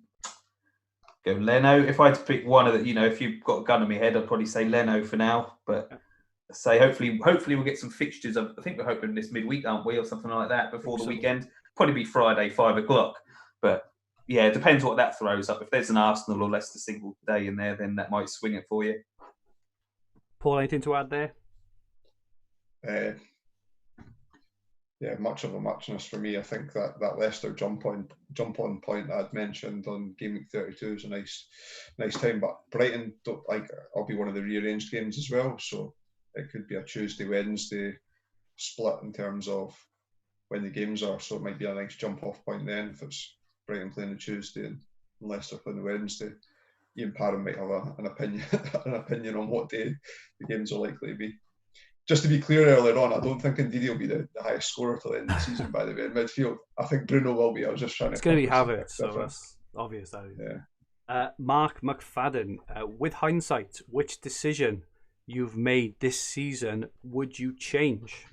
go Leno. If I had to pick one of the, if you've got a gun in my head, I'd probably say Leno for now. But say hopefully we'll get some fixtures. I think we're hoping this midweek, aren't we, or something like that before the weekend. Probably be Friday, 5 o'clock. But yeah, it depends what that throws up. If there's an Arsenal or Leicester single day in there, then that might swing it for you. Paul, anything to add there? Much of a muchness for me. I think that Leicester jump on point I'd mentioned on Game Week 32 is a nice time. But Brighton, I'll be one of the rearranged games as well, so it could be a Tuesday-Wednesday split in terms of when the games are. So it might be a nice jump off point then if it's Brighton playing the Tuesday and Leicester playing the Wednesday. Ian Parham might have an opinion on what day the games are likely to be. Just to be clear earlier on, I don't think Ndidi will be the highest scorer till the end of the season, by the way. In midfield, I think Bruno will be. I was just trying to... It's going to be Havertz, so that's obvious. Yeah. Mark McFadden, with hindsight, which decision you've made this season would you change?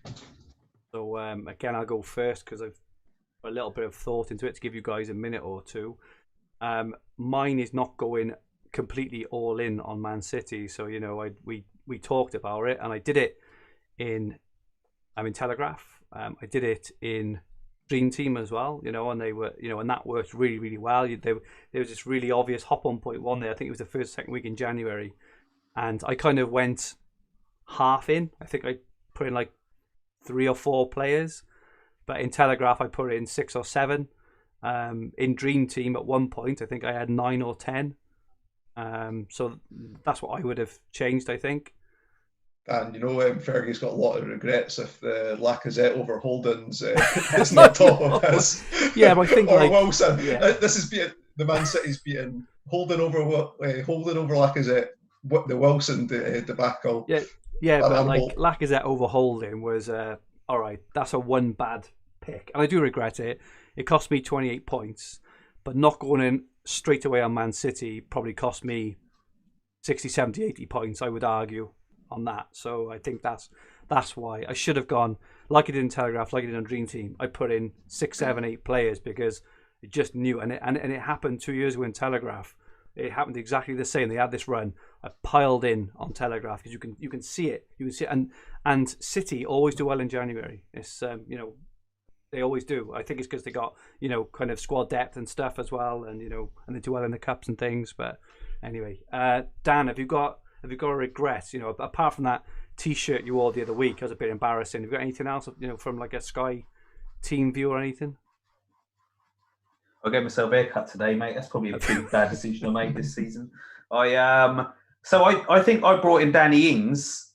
So, again, I'll go first because I've put a little bit of thought into it to give you guys a minute or two. Mine is not going completely all in on Man City. So, we talked about it, and I did it in Telegraph. I did it in Dream Team as well, and they were, and that worked really, really well. There was this really obvious hop on point one there. I think it was the first, second week in January, and I kind of went half in. I think I put in like 3 or 4 players, but in Telegraph I put in 6 or 7. In Dream Team at one point I think I had 9 or 10. So that's what I would have changed, I think. And Fergie's got a lot of regrets if Lacazette over Holden's is not top of his. Yeah, but I think or Wilson. Yeah. This is the Man City's beating Holden over Lacazette. The Wilson debacle. Yeah, but like Lacazette over Holden was all right. That's a one bad pick, and I do regret it. It cost me 28 points, but not going in straight away on Man City probably cost me 60, 70, 80 points, I would argue, on that. So I think that's why I should have gone like I did in Telegraph, like I did on Dream Team. I put in 6, 7, 8 players because it just knew, and it happened 2 years ago in Telegraph. It happened exactly the same. They had this run. I piled in on Telegraph because you can see it. You can see it. And City always do well in January. It's they always do. I think it's because they got kind of squad depth and stuff as well, and and they do well in the cups and things. But anyway, Dan, have you got a regret? Apart from that T-shirt you wore the other week, it was a bit embarrassing. Have you got anything else? From like a Sky team view or anything? I gave myself a haircut today, mate. That's probably a pretty bad decision I made this season. I think I brought in Danny Ings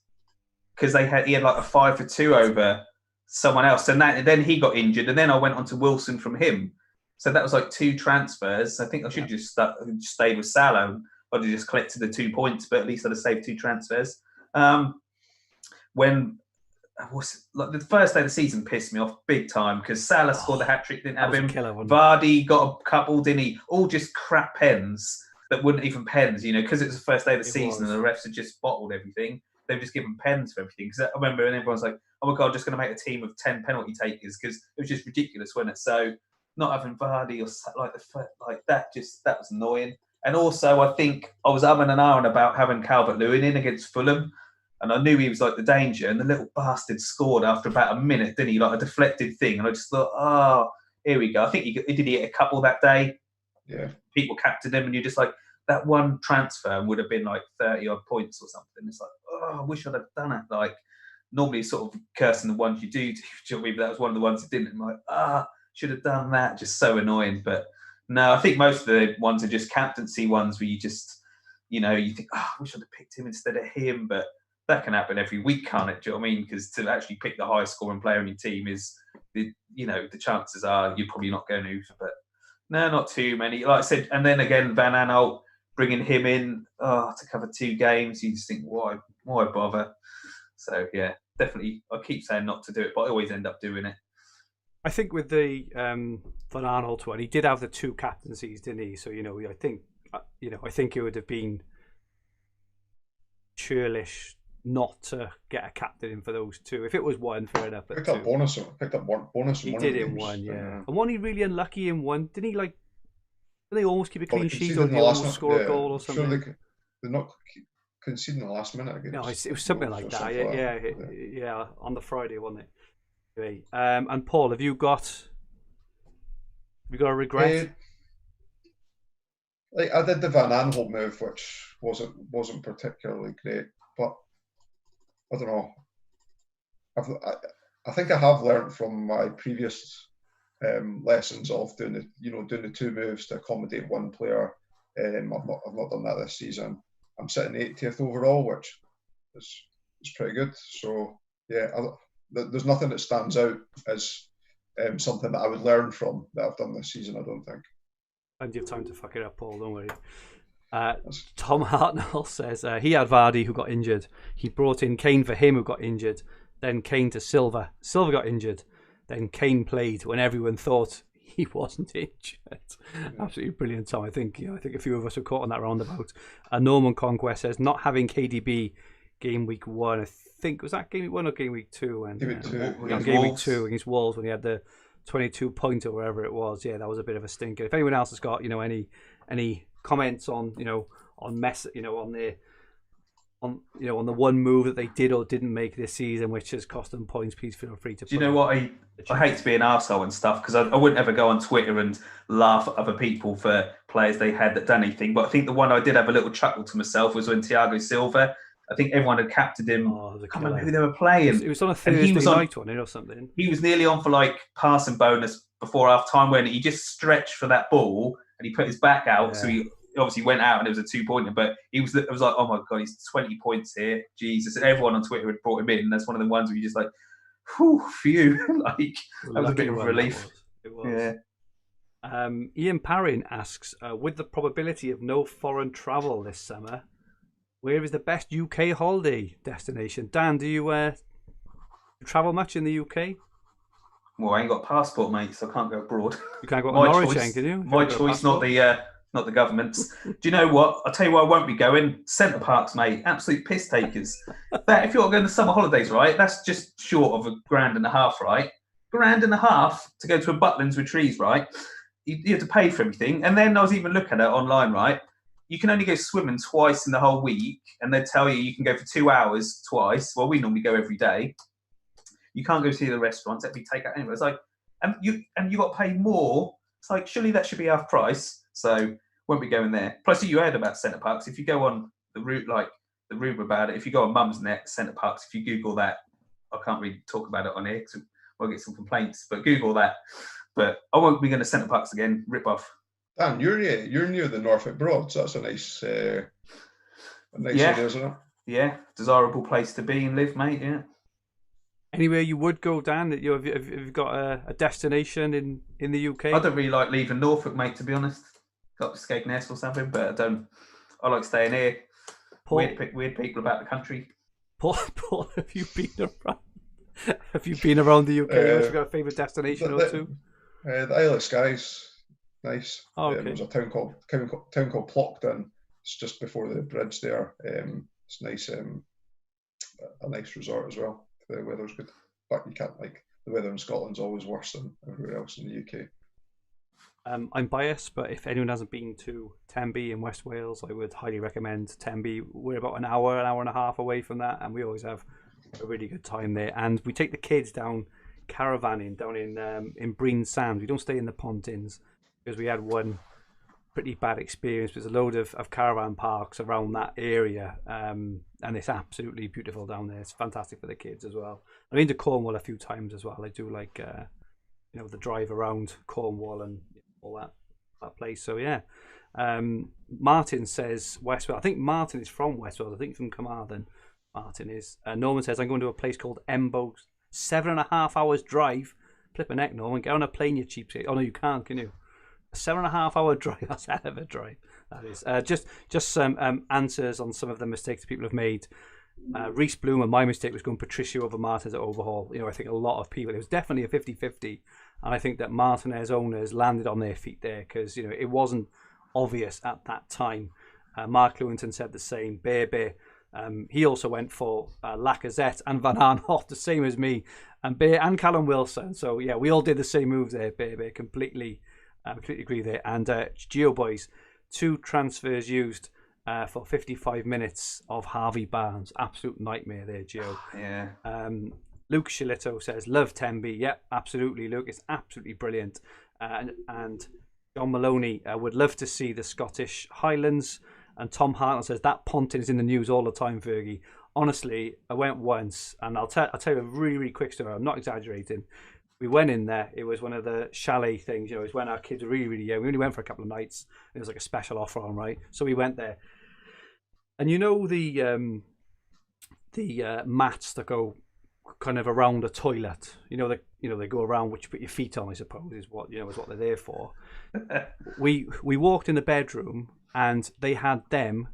because he had like a 5 for 2 over someone else, and then he got injured, and then I went on to Wilson from him. So that was like 2 transfers. I think I should have just stayed with Salah. I'd have just collected the 2 points, but at least I'd have saved 2 transfers. When like the first day of the season pissed me off big time because Salah scored the hat-trick, didn't have him. Killer, Vardy got a couple, didn't he? All just crap pens that weren't even pens, because it was the first day of the season and the refs had just bottled everything. They've just given pens for everything. Because I remember when everyone's like, oh my God, just going to make a team of 10 penalty takers because it was just ridiculous, wasn't it? So not having Vardy or like that was annoying. And also, I think I was umming and ahhing about having Calvert-Lewin in against Fulham. And I knew he was like the danger. And the little bastard scored after about a minute, didn't he? Like a deflected thing. And I just thought, here we go. I think he did hit a couple that day. Yeah. People captained him. And you're just like, that one transfer would have been like 30-odd points or something. It's like, I wish I'd have done it. Like, normally sort of cursing the ones you do. Do you know what I mean? But that was one of the ones that didn't. I'm like, should have done that. Just so annoying. But no, I think most of the ones are just captaincy ones where you just, you think, I wish I'd have picked him instead of him. But that can happen every week, can't it? Do you know what I mean? Because to actually pick the highest scoring player in your team is, the chances are you're probably not going to. But no, not too many. Like I said, and then again, Van Aanholt, bringing him in to cover 2 games, you just think, why bother? So, yeah, definitely, I keep saying not to do it, but I always end up doing it. I think with the Van Aanholt one, he did have the 2 captaincies, didn't he? So, I think it would have been churlish not to get a captain in for those 2. If it was one, fair enough. Picked up bonus. He did in one, yeah. And wasn't he really unlucky in one? Didn't he didn't they almost keep a clean sheet or did he almost score a goal or something? Sure, they're not conceding the last minute again. No, it was something like that. Yeah, on the Friday, wasn't it? Anyway, and Paul, have you got a regret? I did the Van Aanholt move, which wasn't particularly great, but I don't know. I think I have learned from my previous lessons of doing the 2 moves to accommodate one player. I've not done that this season. I'm sitting 80th overall, which is pretty good. So yeah, there's nothing that stands out as something that I would learn from that I've done this season. I don't think. Plenty of time to fuck it up, Paul. Don't worry. Tom Hartnell says he had Vardy who got injured. He brought in Kane for him who got injured. Then Kane to Silva. Silva got injured. Then Kane played when everyone thought he wasn't injured. Absolutely brilliant, Tom. I think a few of us were caught on that roundabout. Norman Conquest says not having KDB game week 1. I think was that game week 1 or game week 2? And game week 2 against Wolves when he had the 22 point or whatever it was. Yeah, that was a bit of a stinker. If anyone else has got any comments on on the one move that they did or didn't make this season, which has cost them points, please feel free to. Do you know what? I hate to be an arsehole and stuff because I wouldn't ever go on Twitter and laugh at other people for players they had that done anything. But I think the one I did have a little chuckle to myself was when Thiago Silva. I think everyone had captained him. I can't remember who they were playing. It was on a Thursday night one or something. He was nearly on for like passing bonus before half time when he just stretched for that ball and he put his back out. Yeah. So he obviously went out and it was a 2-pointer, but it was like, oh my God, he's 20 points here. Jesus. And everyone on Twitter had brought him in. And that's one of the ones where you just like, whew, phew. Like, that was a bit of a relief. It was. Yeah. Ian Parrin asks, with the probability of no foreign travel this summer, where is the best UK holiday destination? Dan, do you travel much in the UK? Well, I ain't got a passport, mate, so I can't go abroad. You can't go to Norwich, can you? My choice, not the government's. Do you know what? I'll tell you where I won't be going. Centre Parks, mate. Absolute piss takers. That if you're going to summer holidays, right? That's just short of £1.5 grand, right? £1.5 to go to a Butlins with trees, right? You have to pay for everything. And then I was even looking at it online, right? You can only go swimming twice in the whole week, and they tell you can go for 2 hours twice. Well, we normally go every day. You can't go to the restaurants. That'd be takeout anyway. It's like, and you got to pay more. It's like, surely that should be half price. So won't be going there. Plus, you heard about Centre Parks. If you go on the route, like the rumour about it, if you go on Mumsnet, Centre Parks, if you Google that, I can't really talk about it on here because we'll get some complaints. But Google that. But I won't be going to Centre Parks again. Rip off. Dan, you're near the Norfolk Broads. That's a nice area, isn't it? Yeah, desirable place to be and live, mate. Yeah. Anywhere you would go, Dan? That have you got a destination in the UK? I don't really like leaving Norfolk, mate. To be honest, got to Skegness or something, but I don't. I like staying here. Paul, weird people about the country. Paul, have you been around? Have you been around the UK? Have you got a favourite destination or two? The Isle of Skye's nice. Oh, okay. There's a town called Plockton. It's just before the bridge there. It's nice. A nice resort as well. The weather's good, but you can't the weather in Scotland's always worse than everywhere else in the UK. I'm biased, but if anyone hasn't been to Tenby in West Wales, I would highly recommend Tenby. We're about an hour and a half away from that, and we always have a really good time there. And we take the kids down caravanning down in Breen Sands. We don't stay in the Pontins because we had one pretty bad experience. There's a load of caravan parks around that area, and it's absolutely beautiful down there. It's fantastic for the kids as well. I've been to Cornwall a few times as well. I do like the drive around Cornwall and all that place. So yeah. Martin says West Wales. I think Martin is from West Wales. I think from Carmarthen. Martin is. Norman says I'm going to a place called Embo. 7.5 hours drive. Flip a neck, Norman. Get on a plane, you cheapskate. Oh no, you can't, can you? A 7.5 hour drive. That's a hell of a drive. That is. Just some answers on some of the mistakes people have made. Reese Bloom, and my mistake was going Patricio over Martinez at Overhaul. I think a lot of people, it was definitely a 50-50, and I think that Martinez owners landed on their feet there because it wasn't obvious at that time. Mark Lewington said the same. Bear. He also went for Lacazette and Van Aanholt, the same as me, and Bear and Callum Wilson. So yeah, we all did the same moves there. Bear completely agree there. And Geo Boys, 2 transfers used for 55 minutes of Harvey Barnes. Absolute nightmare there, Gio. Yeah. Luke Shillito says, love Tenby. Yep, absolutely, Luke. It's absolutely brilliant. And John Maloney would love to see the Scottish Highlands. And Tom Hartnell says, that Pontin is in the news all the time, Fergie. Honestly, I went once, and I'll tell you a really, really quick story. I'm not exaggerating. We went in there. It was one of the chalet things. It was when our kids were really, really young. We only went for a couple of nights. It was like a special offer on, right? So we went there. And the mats that go kind of around a toilet, they go around, which you put your feet on, I suppose, is what they're there for. we walked in the bedroom and they had them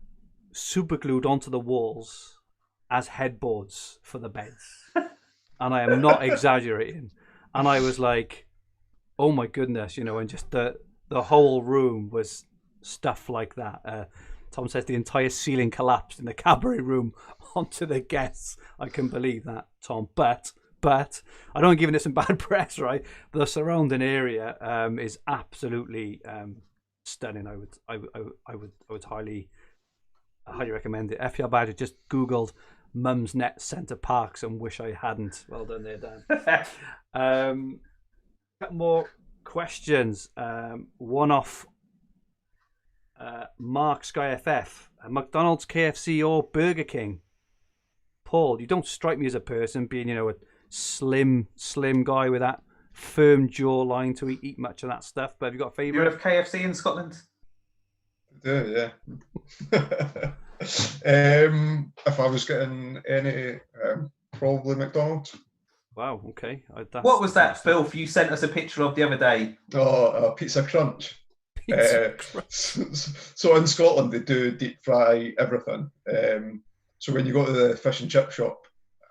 super glued onto the walls as headboards for the beds. And I am not exaggerating. And I was like, oh my goodness, and just the whole room was stuff like that. Tom says the entire ceiling collapsed in the cabaret room onto the guests. I can believe that, Tom. But I don't give it some bad press, right? The surrounding area is absolutely stunning. I would highly recommend it. FPL Badger just Googled Mum's Net Centre Parks and wish I hadn't. Well done there, Dan. Couple more questions. One off Mark Sky FF. McDonald's, KFC, or Burger King? Paul, you don't strike me as a person being, a slim guy with that firm jawline to eat much of that stuff. But have you got a favourite? You have KFC in Scotland? I do, yeah. If I was getting any, probably McDonald's. Wow, okay. What was that filth you sent us a picture of the other day? Oh, Pizza Crunch. So in Scotland they do deep fry everything. So when you go to the fish and chip shop,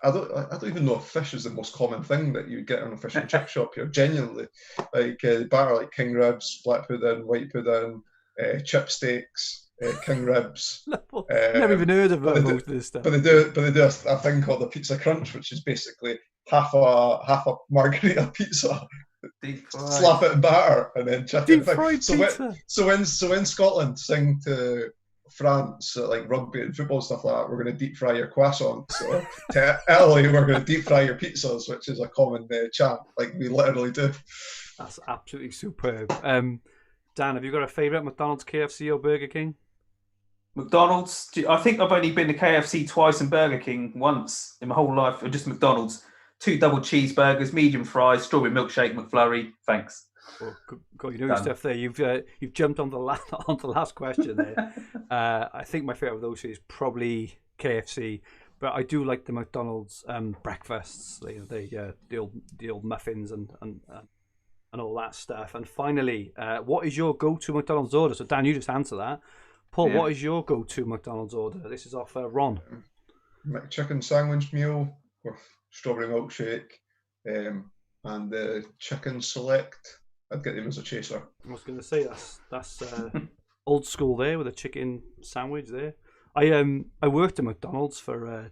I don't even know if fish is the most common thing that you get in a fish and chip shop here. Genuinely, they batter like king ribs, black pudding, white pudding, chip steaks, king ribs. Never even heard of most of this stuff. But they do a thing called the Pizza Crunch, which is basically half a margarita pizza. Slap it in batter and then chicken. So when Scotland sing to France like rugby and football stuff like that, we're going to deep fry your croissants. So to Italy, we're going to deep fry your pizzas, which is a common chant. Like we literally do. That's absolutely superb. Dan, have you got a favourite? McDonald's, KFC, or Burger King? McDonald's. I think I've only been to KFC twice and Burger King once in my whole life, or just McDonald's. 2 double cheeseburgers, medium fries, strawberry milkshake, McFlurry. Thanks. Oh, God, you know your stuff there. You've jumped on the last question there. I think my favourite of those is probably KFC, but I do like the McDonald's breakfasts. The old muffins and all that stuff. And finally, what is your go-to McDonald's order? So Dan, you just answer that. Paul, What is your go-to McDonald's order? This is off Ron. McChicken sandwich meal with strawberry milkshake, and the chicken select. I'd get them as a chaser. I was going to say that's old school there with a chicken sandwich there. I worked at McDonald's for a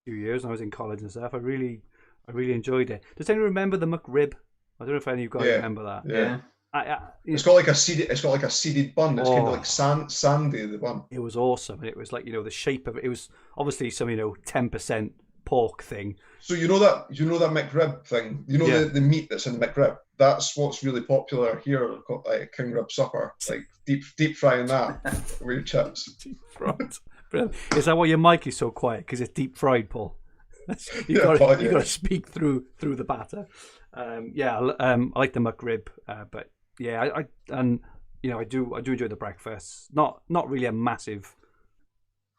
few years when I was in college and stuff. I really enjoyed it. Does anyone remember the McRib? I don't know if any of you guys remember that. Yeah. It's got like a seeded bun. It's kind of like sandy, the bun. It was awesome, and it was like the shape of it. It was obviously some 10% pork thing. So you know that McRib thing. The meat that's in the McRib. That's what's really popular here, called like a king rib supper, like deep frying that with your chips. Deep fried. Brilliant. Is that why your mic is so quiet? Because it's deep fried, Paul. You got to speak through the batter. I like the McRib, but yeah, I do enjoy the breakfast. Not really a massive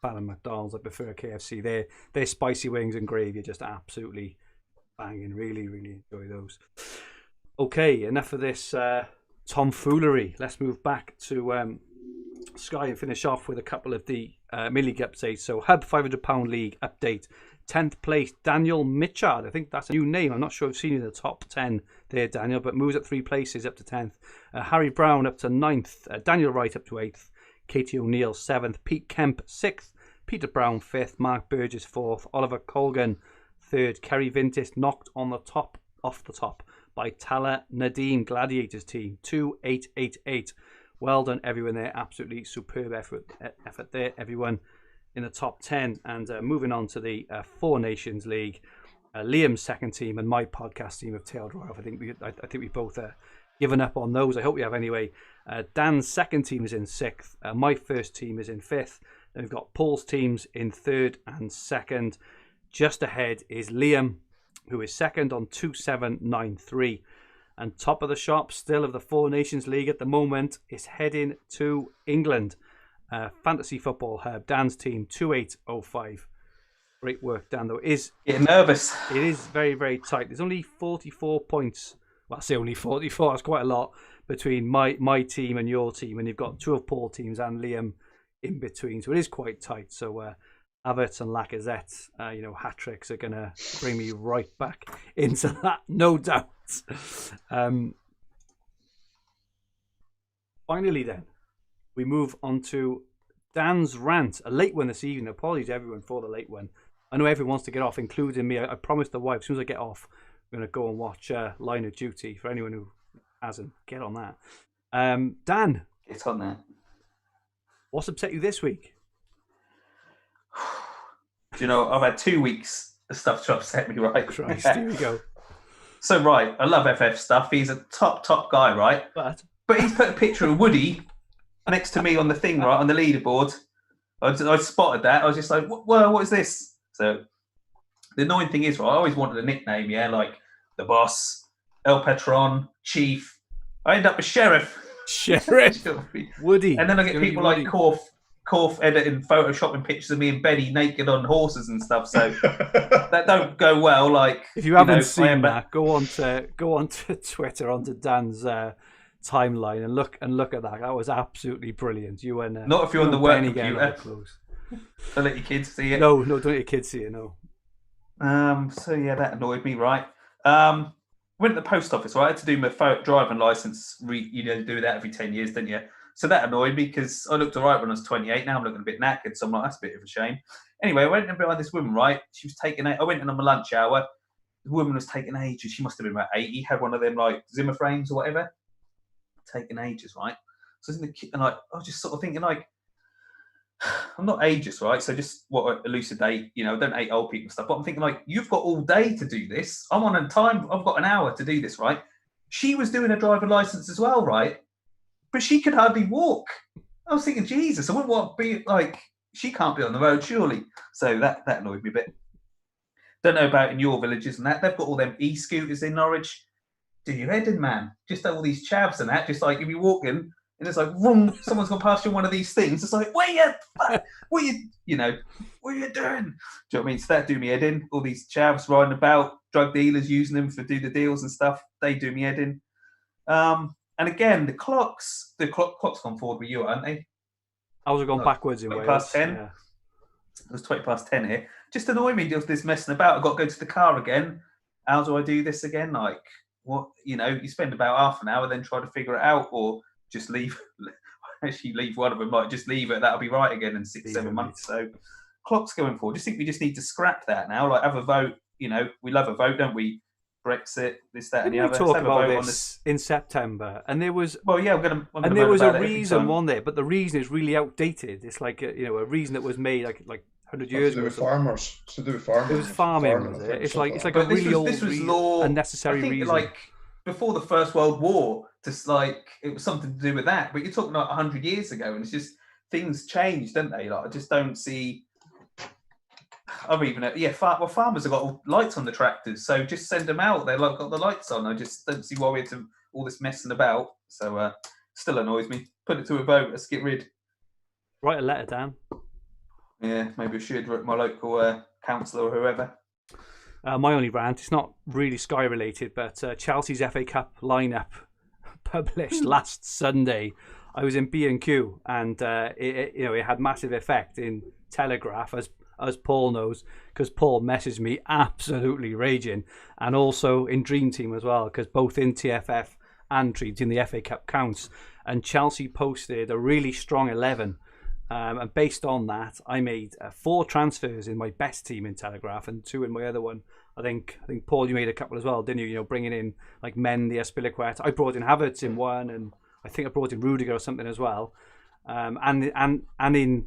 fan of McDonald's. I prefer KFC. Their spicy wings and gravy are just absolutely banging. Really, really enjoy those. Okay, enough of this tomfoolery. Let's move back to Sky and finish off with a couple of the mid-league updates. So Hub £500 League update. 10th place, Daniel Mitchard. I think that's a new name. I'm not sure I've seen you in the top 10 there, Daniel, but moves up 3 places up to 10th. Harry Brown up to 9th. Daniel Wright up to 8th. Katie O'Neill 7th. Pete Kemp 6th. Peter Brown 5th. Mark Burgess 4th. Oliver Colgan 3rd. Kerry Vintis knocked off the top by Tala Nadeem Gladiators team 2888. Well done, everyone there. Absolutely superb effort there, everyone in the top 10. And moving on to the Four Nations League, Liam's second team and my podcast team have tailed right off. I think we both given up on those. I hope we have anyway. Dan's second team is in 6th. My first team is in 5th. Then we've got Paul's teams in 3rd and 2nd. Just ahead is Liam, who is 2nd on 2793. And top of the shop still of the Four Nations League at the moment is heading to England. Fantasy Football Hub, Dan's team 2805. Great work, Dan, though. Getting nervous. It is very, very tight. There's only 44 points. Well, I say only 44. That's quite a lot between my team and your team. And you've got 2 of Paul's teams and Liam in between. So it is quite tight. So Havertz and Lacazette, hat tricks are going to bring me right back into that, no doubt. Finally, then, we move on to Dan's rant, a late one this evening. Apologies to everyone for the late one. I know everyone wants to get off, including me. I promised the wife, as soon as I get off, I'm going to go and watch Line of Duty. For anyone who hasn't, get on that. Dan. Get on that. What's upset you this week? Do you know, I've had 2 weeks of stuff to upset me, right? Christ, here we go. So, right, I love FF stuff. He's a top guy, right? But he's put a picture of Woody next to me on the thing, right, on the leaderboard. I spotted that. I was just like, what is this? So, the annoying thing is, right, I always wanted a nickname, like the Boss, El Patron, Chief. I end up with Sheriff. Woody. And then I get people like Corf editing, photoshopping pictures of me and Betty naked on horses and stuff. So that don't go well. Like, if you haven't seen that, go on to Twitter, onto Dan's timeline and look at that. That was absolutely brilliant. You and not if you're on the work computer. Don't let your kids see it. No, don't let your kids see it. No. So yeah, that annoyed me. Right. Went to the post office. Right? I had to do my driving license. Do that every 10 years, don't you? So that annoyed me because I looked all right when I was 28. Now I'm looking a bit knackered, so I'm like, that's a bit of a shame. Anyway, I went in behind this woman, right? She was taking I went in on my lunch hour. The woman was taking ages. She must have been about 80. Had one of them like Zimmer frames or whatever. Taking ages, right? So I was in the kitchen, and I was just sort of thinking, like, I'm not ageist, right? So just what I elucidate, don't hate old people and stuff. But I'm thinking, like, you've got all day to do this. I'm on time. I've got an hour to do this, right? She was doing a driving license as well, right? But she could hardly walk. I was thinking, Jesus, I wouldn't want to be like, she can't be on the road, surely. So that annoyed me a bit. Don't know about in your villages and that. They've got all them e-scooters in Norwich. Do your head in, man. Just all these chavs and that. Just like if you're walking and it's like, vroom, someone's gone past you on one of these things. It's like, what are you doing? Do you know what I mean? So that do me head in. All these chavs riding about, drug dealers using them for do the deals and stuff. They do me head in. And again, the clock's gone forward with you, aren't they? I was going backwards in Wales. Past 10. Yeah. It was 20 past 10 here. just annoy me. Just this messing about. I've got to go to the car again. How do I do this again? Like, what, you spend about half an hour, then try to figure it out, or just leave. Actually, leave one of them. Like, just leave it. That'll be right again in 6-7 months. So, clock's going forward. Just think we just need to scrap that now. Like, have a vote. We love a vote, don't we? Brexit, this, that, and the other. We talk about this in September, and there was. Well, yeah, and there was a reason on there, but the reason is really outdated. It's like a reason that was made like 100 years ago. Farmers. It's to do with farming. It was farming, was it? It's like a really old, unnecessary reason. Like before the First World War, just like it was something to do with that. But you're talking like 100 years ago, and it's just things changed, don't they? Like I just don't see. Farmers have got lights on the tractors, so just send them out. They've got the lights on. I just don't see why we had to all this messing about. So still annoys me. Put it to a vote. Let's get rid. Write a letter, Dan. Yeah, maybe I should. My local councillor or whoever. My only rant. It's not really Sky related, but Chelsea's FA Cup lineup published last Sunday. I was in B&Q, and it had massive effect in Telegraph as Paul knows, because Paul messaged me absolutely raging, and also in Dream Team as well, because both in TFF and Dream Team the FA Cup counts, and Chelsea posted a really strong 11, and based on that I made 4 transfers in my best team in Telegraph and 2 in my other one. I think Paul, you made a couple as well, didn't you? Bringing in like Mendy, Azpilicueta. I brought in Havertz in one, and I think I brought in Rudiger or something as well, and in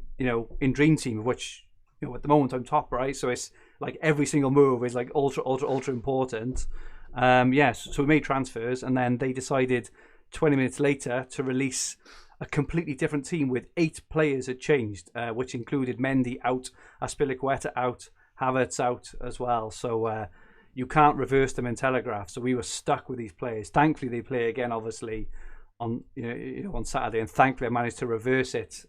in Dream Team, which at the moment I'm top, right? So it's like every single move is like ultra important. So we made transfers, and then they decided 20 minutes later to release a completely different team with 8 players had changed, which included Mendy out, Azpilicueta out, Havertz out as well. So you can't reverse them in Telegraph. So we were stuck with these players. Thankfully, they play again, obviously, on on Saturday, and thankfully I managed to reverse it.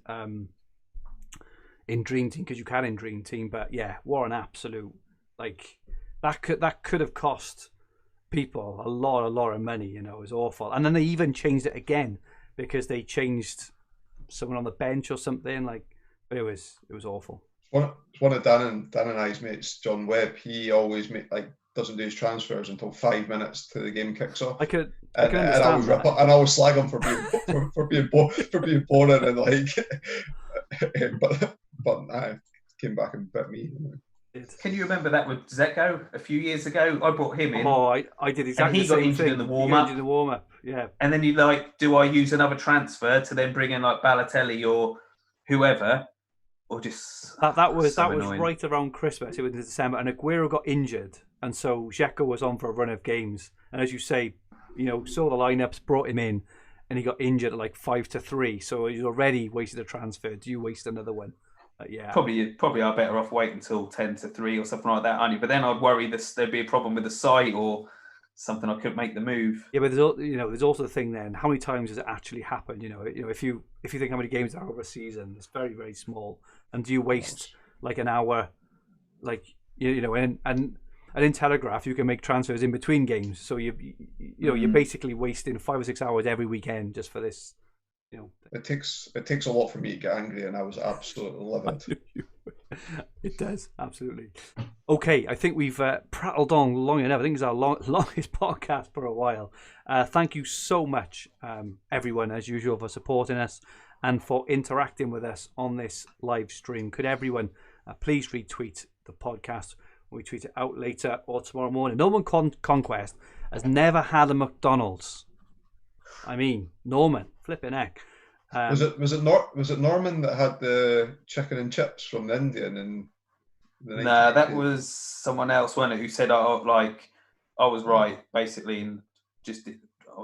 In Dream Team, because you can in Dream Team, but yeah, what an absolute, like, that could have cost people a lot of money. It was awful. And then they even changed it again because they changed someone on the bench or something, but it was awful. It's one of Dan and I's mates, John Webb. He always doesn't do his transfers until 5 minutes to the game kicks off. I could understand that. And I always slag him for being boring and but I came back and bit me. Can you remember that with Zeko a few years ago? I brought him in. Oh, I did exactly the same thing. And he got injured in the warm-up. Yeah. And then do I use another transfer to then bring in like Balotelli or whoever, or just that was right around Christmas. It was in December, and Aguero got injured, and so Zeko was on for a run of games. And as you say, saw the lineups, brought him in, and he got injured at 5-3. So he's already wasted a transfer. Do you waste another one? Yeah, probably are better off waiting until 10-3 or something like that, aren't you? But then I'd worry there'd be a problem with the site or something. I couldn't make the move. Yeah, but there's also the thing then. How many times does it actually happen? If you think how many games there are over a season, it's very, very small. And do you waste an hour, and in Telegraph you can make transfers in between games, so you're basically wasting 5 or 6 hours every weekend just for this. It takes a lot for me to get angry, and I was absolutely livid. It does, absolutely. Okay, I think we've prattled on long enough. I think it's our longest podcast for a while. Thank you so much, everyone, as usual, for supporting us and for interacting with us on this live stream. Could everyone please retweet the podcast? We tweet it out later or tomorrow morning. Norman Conquest has never had a McDonald's. I mean, Norman, flipping heck. Was it Norman that had the chicken and chips from the Indian in the 1980s? No, that was someone else, wasn't it, who said I was right, basically, and just, I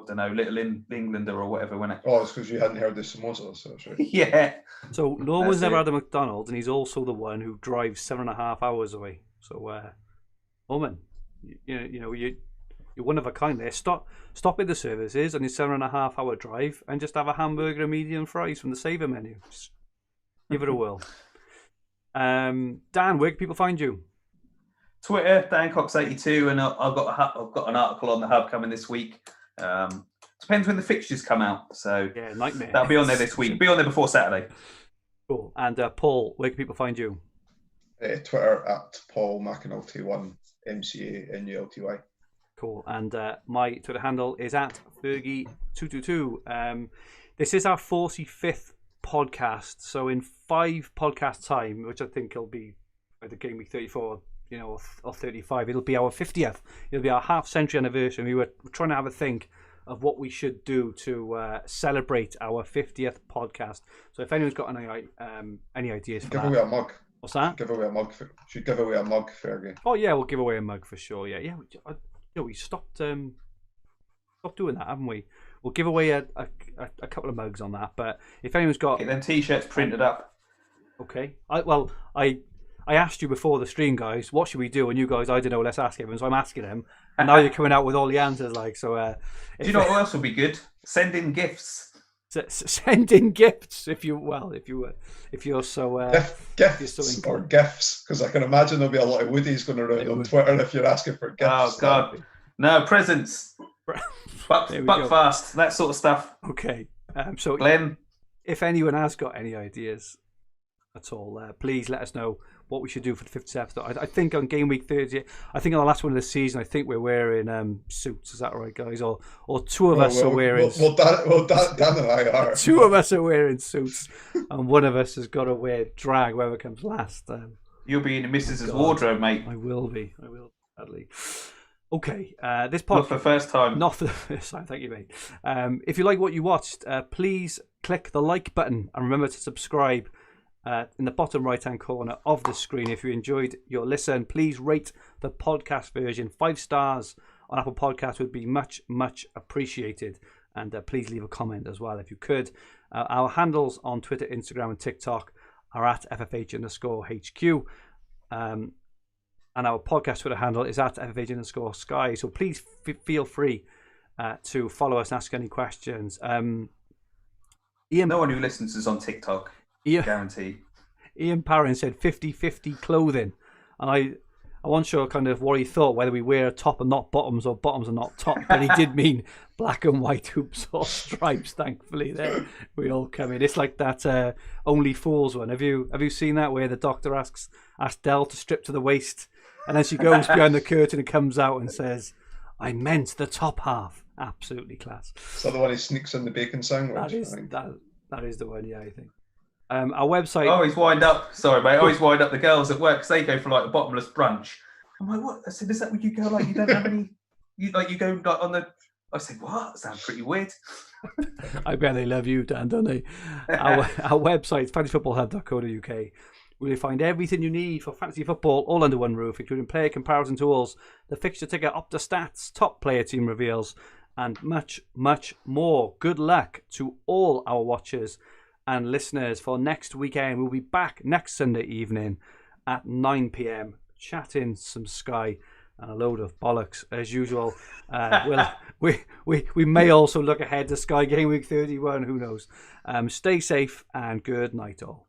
don't know, Little Englander or whatever, wasn't it? Oh, it's because you hadn't heard the samosa, so that's right. Yeah. So Norman's never had a McDonald's, and he's also the one who drives 7.5 hours away. So, Norman, you're one of a kind there. Stop at the services on your 7.5 hour drive and just have a hamburger and medium fries from the Saver menu. Just give it a whirl. Dan, where can people find you? Twitter, DanCox82, and I've got an article on the Hub coming this week. Depends when the fixtures come out. So yeah, nightmare. That'll be on there this week. Be on there before Saturday. Cool. And Paul, where can people find you? Twitter at Paul McAnulty1, MCANULTY. Cool. And my Twitter handle is at Fergie222. This is our 45th podcast. So in 5 podcast time, which I think will be either Game Week 34, or 35, it'll be our 50th. It'll be our half-century anniversary. We're trying to have a think of what we should do to celebrate our 50th podcast. So if anyone's got any ideas for give that. Away a mug. What's that? Give away a mug. Should give away a mug, Fergie. Oh yeah, we'll give away a mug for sure. Yeah. We stopped doing that, haven't we? We'll give away a couple of mugs on that. But if anyone's got Get them t-shirts printed up. Okay. I asked you before the stream, guys, what should we do? And you guys, I don't know, let's ask him. So I'm asking him. And now you're coming out with all the answers. Do you know what else would be good? Send in gifts. Send in gifts if you're so gifts or gifts, because I can imagine there'll be a lot of Woodies going around on Twitter if you're asking for gifts. Oh God, no presents, buck fast, that sort of stuff. Okay, so Glenn, if anyone has got any ideas at all, please let us know what we should do for the 50th episode. I think on Game Week 30, I think on the last one of the season, I think we're wearing suits. Is that right, guys? Or two of us are wearing. Dan and I are. 2 of us are wearing suits, and one of us has got to wear drag, whoever comes last. You'll be in the missus's wardrobe, mate. I will, sadly. Okay, this podcast. Not for the first time. Not for the first time, thank you, mate. If you like what you watched, please click the like button and remember to subscribe. In the bottom right-hand corner of the screen. If you enjoyed your listen, please rate the podcast version 5 stars on Apple Podcasts would be much, much appreciated. And please leave a comment as well if you could. Our handles on Twitter, Instagram, and TikTok are at FFH_HQ. And our podcast Twitter handle is at FFH_Sky. So please feel free to follow us and ask any questions. Ian, no one who listens is on TikTok. Guarantee. Ian Parron said 50-50 clothing, and I wasn't sure kind of what he thought, whether we wear a top and not bottoms or bottoms and not top, but he did mean black and white hoops or stripes. Thankfully, there we all come in. It's like that Only Fools one. Have you seen that where the doctor asks Del to strip to the waist, and then she goes behind the curtain and comes out and says, "I meant the top half." Absolutely class. So the one he sneaks in the bacon sandwich. That is the one. Yeah, I think. Our website. I always wind up. Sorry, mate. I always wind up the girls at work because they go for like a bottomless brunch. I'm like, what? I said, is that what you go like? You don't have any. You go like on the. I said, what? That sounds pretty weird. I bet they love you, Dan, don't they? Our website, fantasyfootballhub.co.uk, where you find everything you need for fantasy football all under one roof, including player comparison tools, the fixture ticker, Opta stats, top player team reveals, and much, much more. Good luck to all our watchers and listeners for next weekend. We'll be back next Sunday evening at 9 p.m. chatting some Sky and a load of bollocks as usual. We may also look ahead to Sky Game Week 31. Who knows? Stay safe and good night all.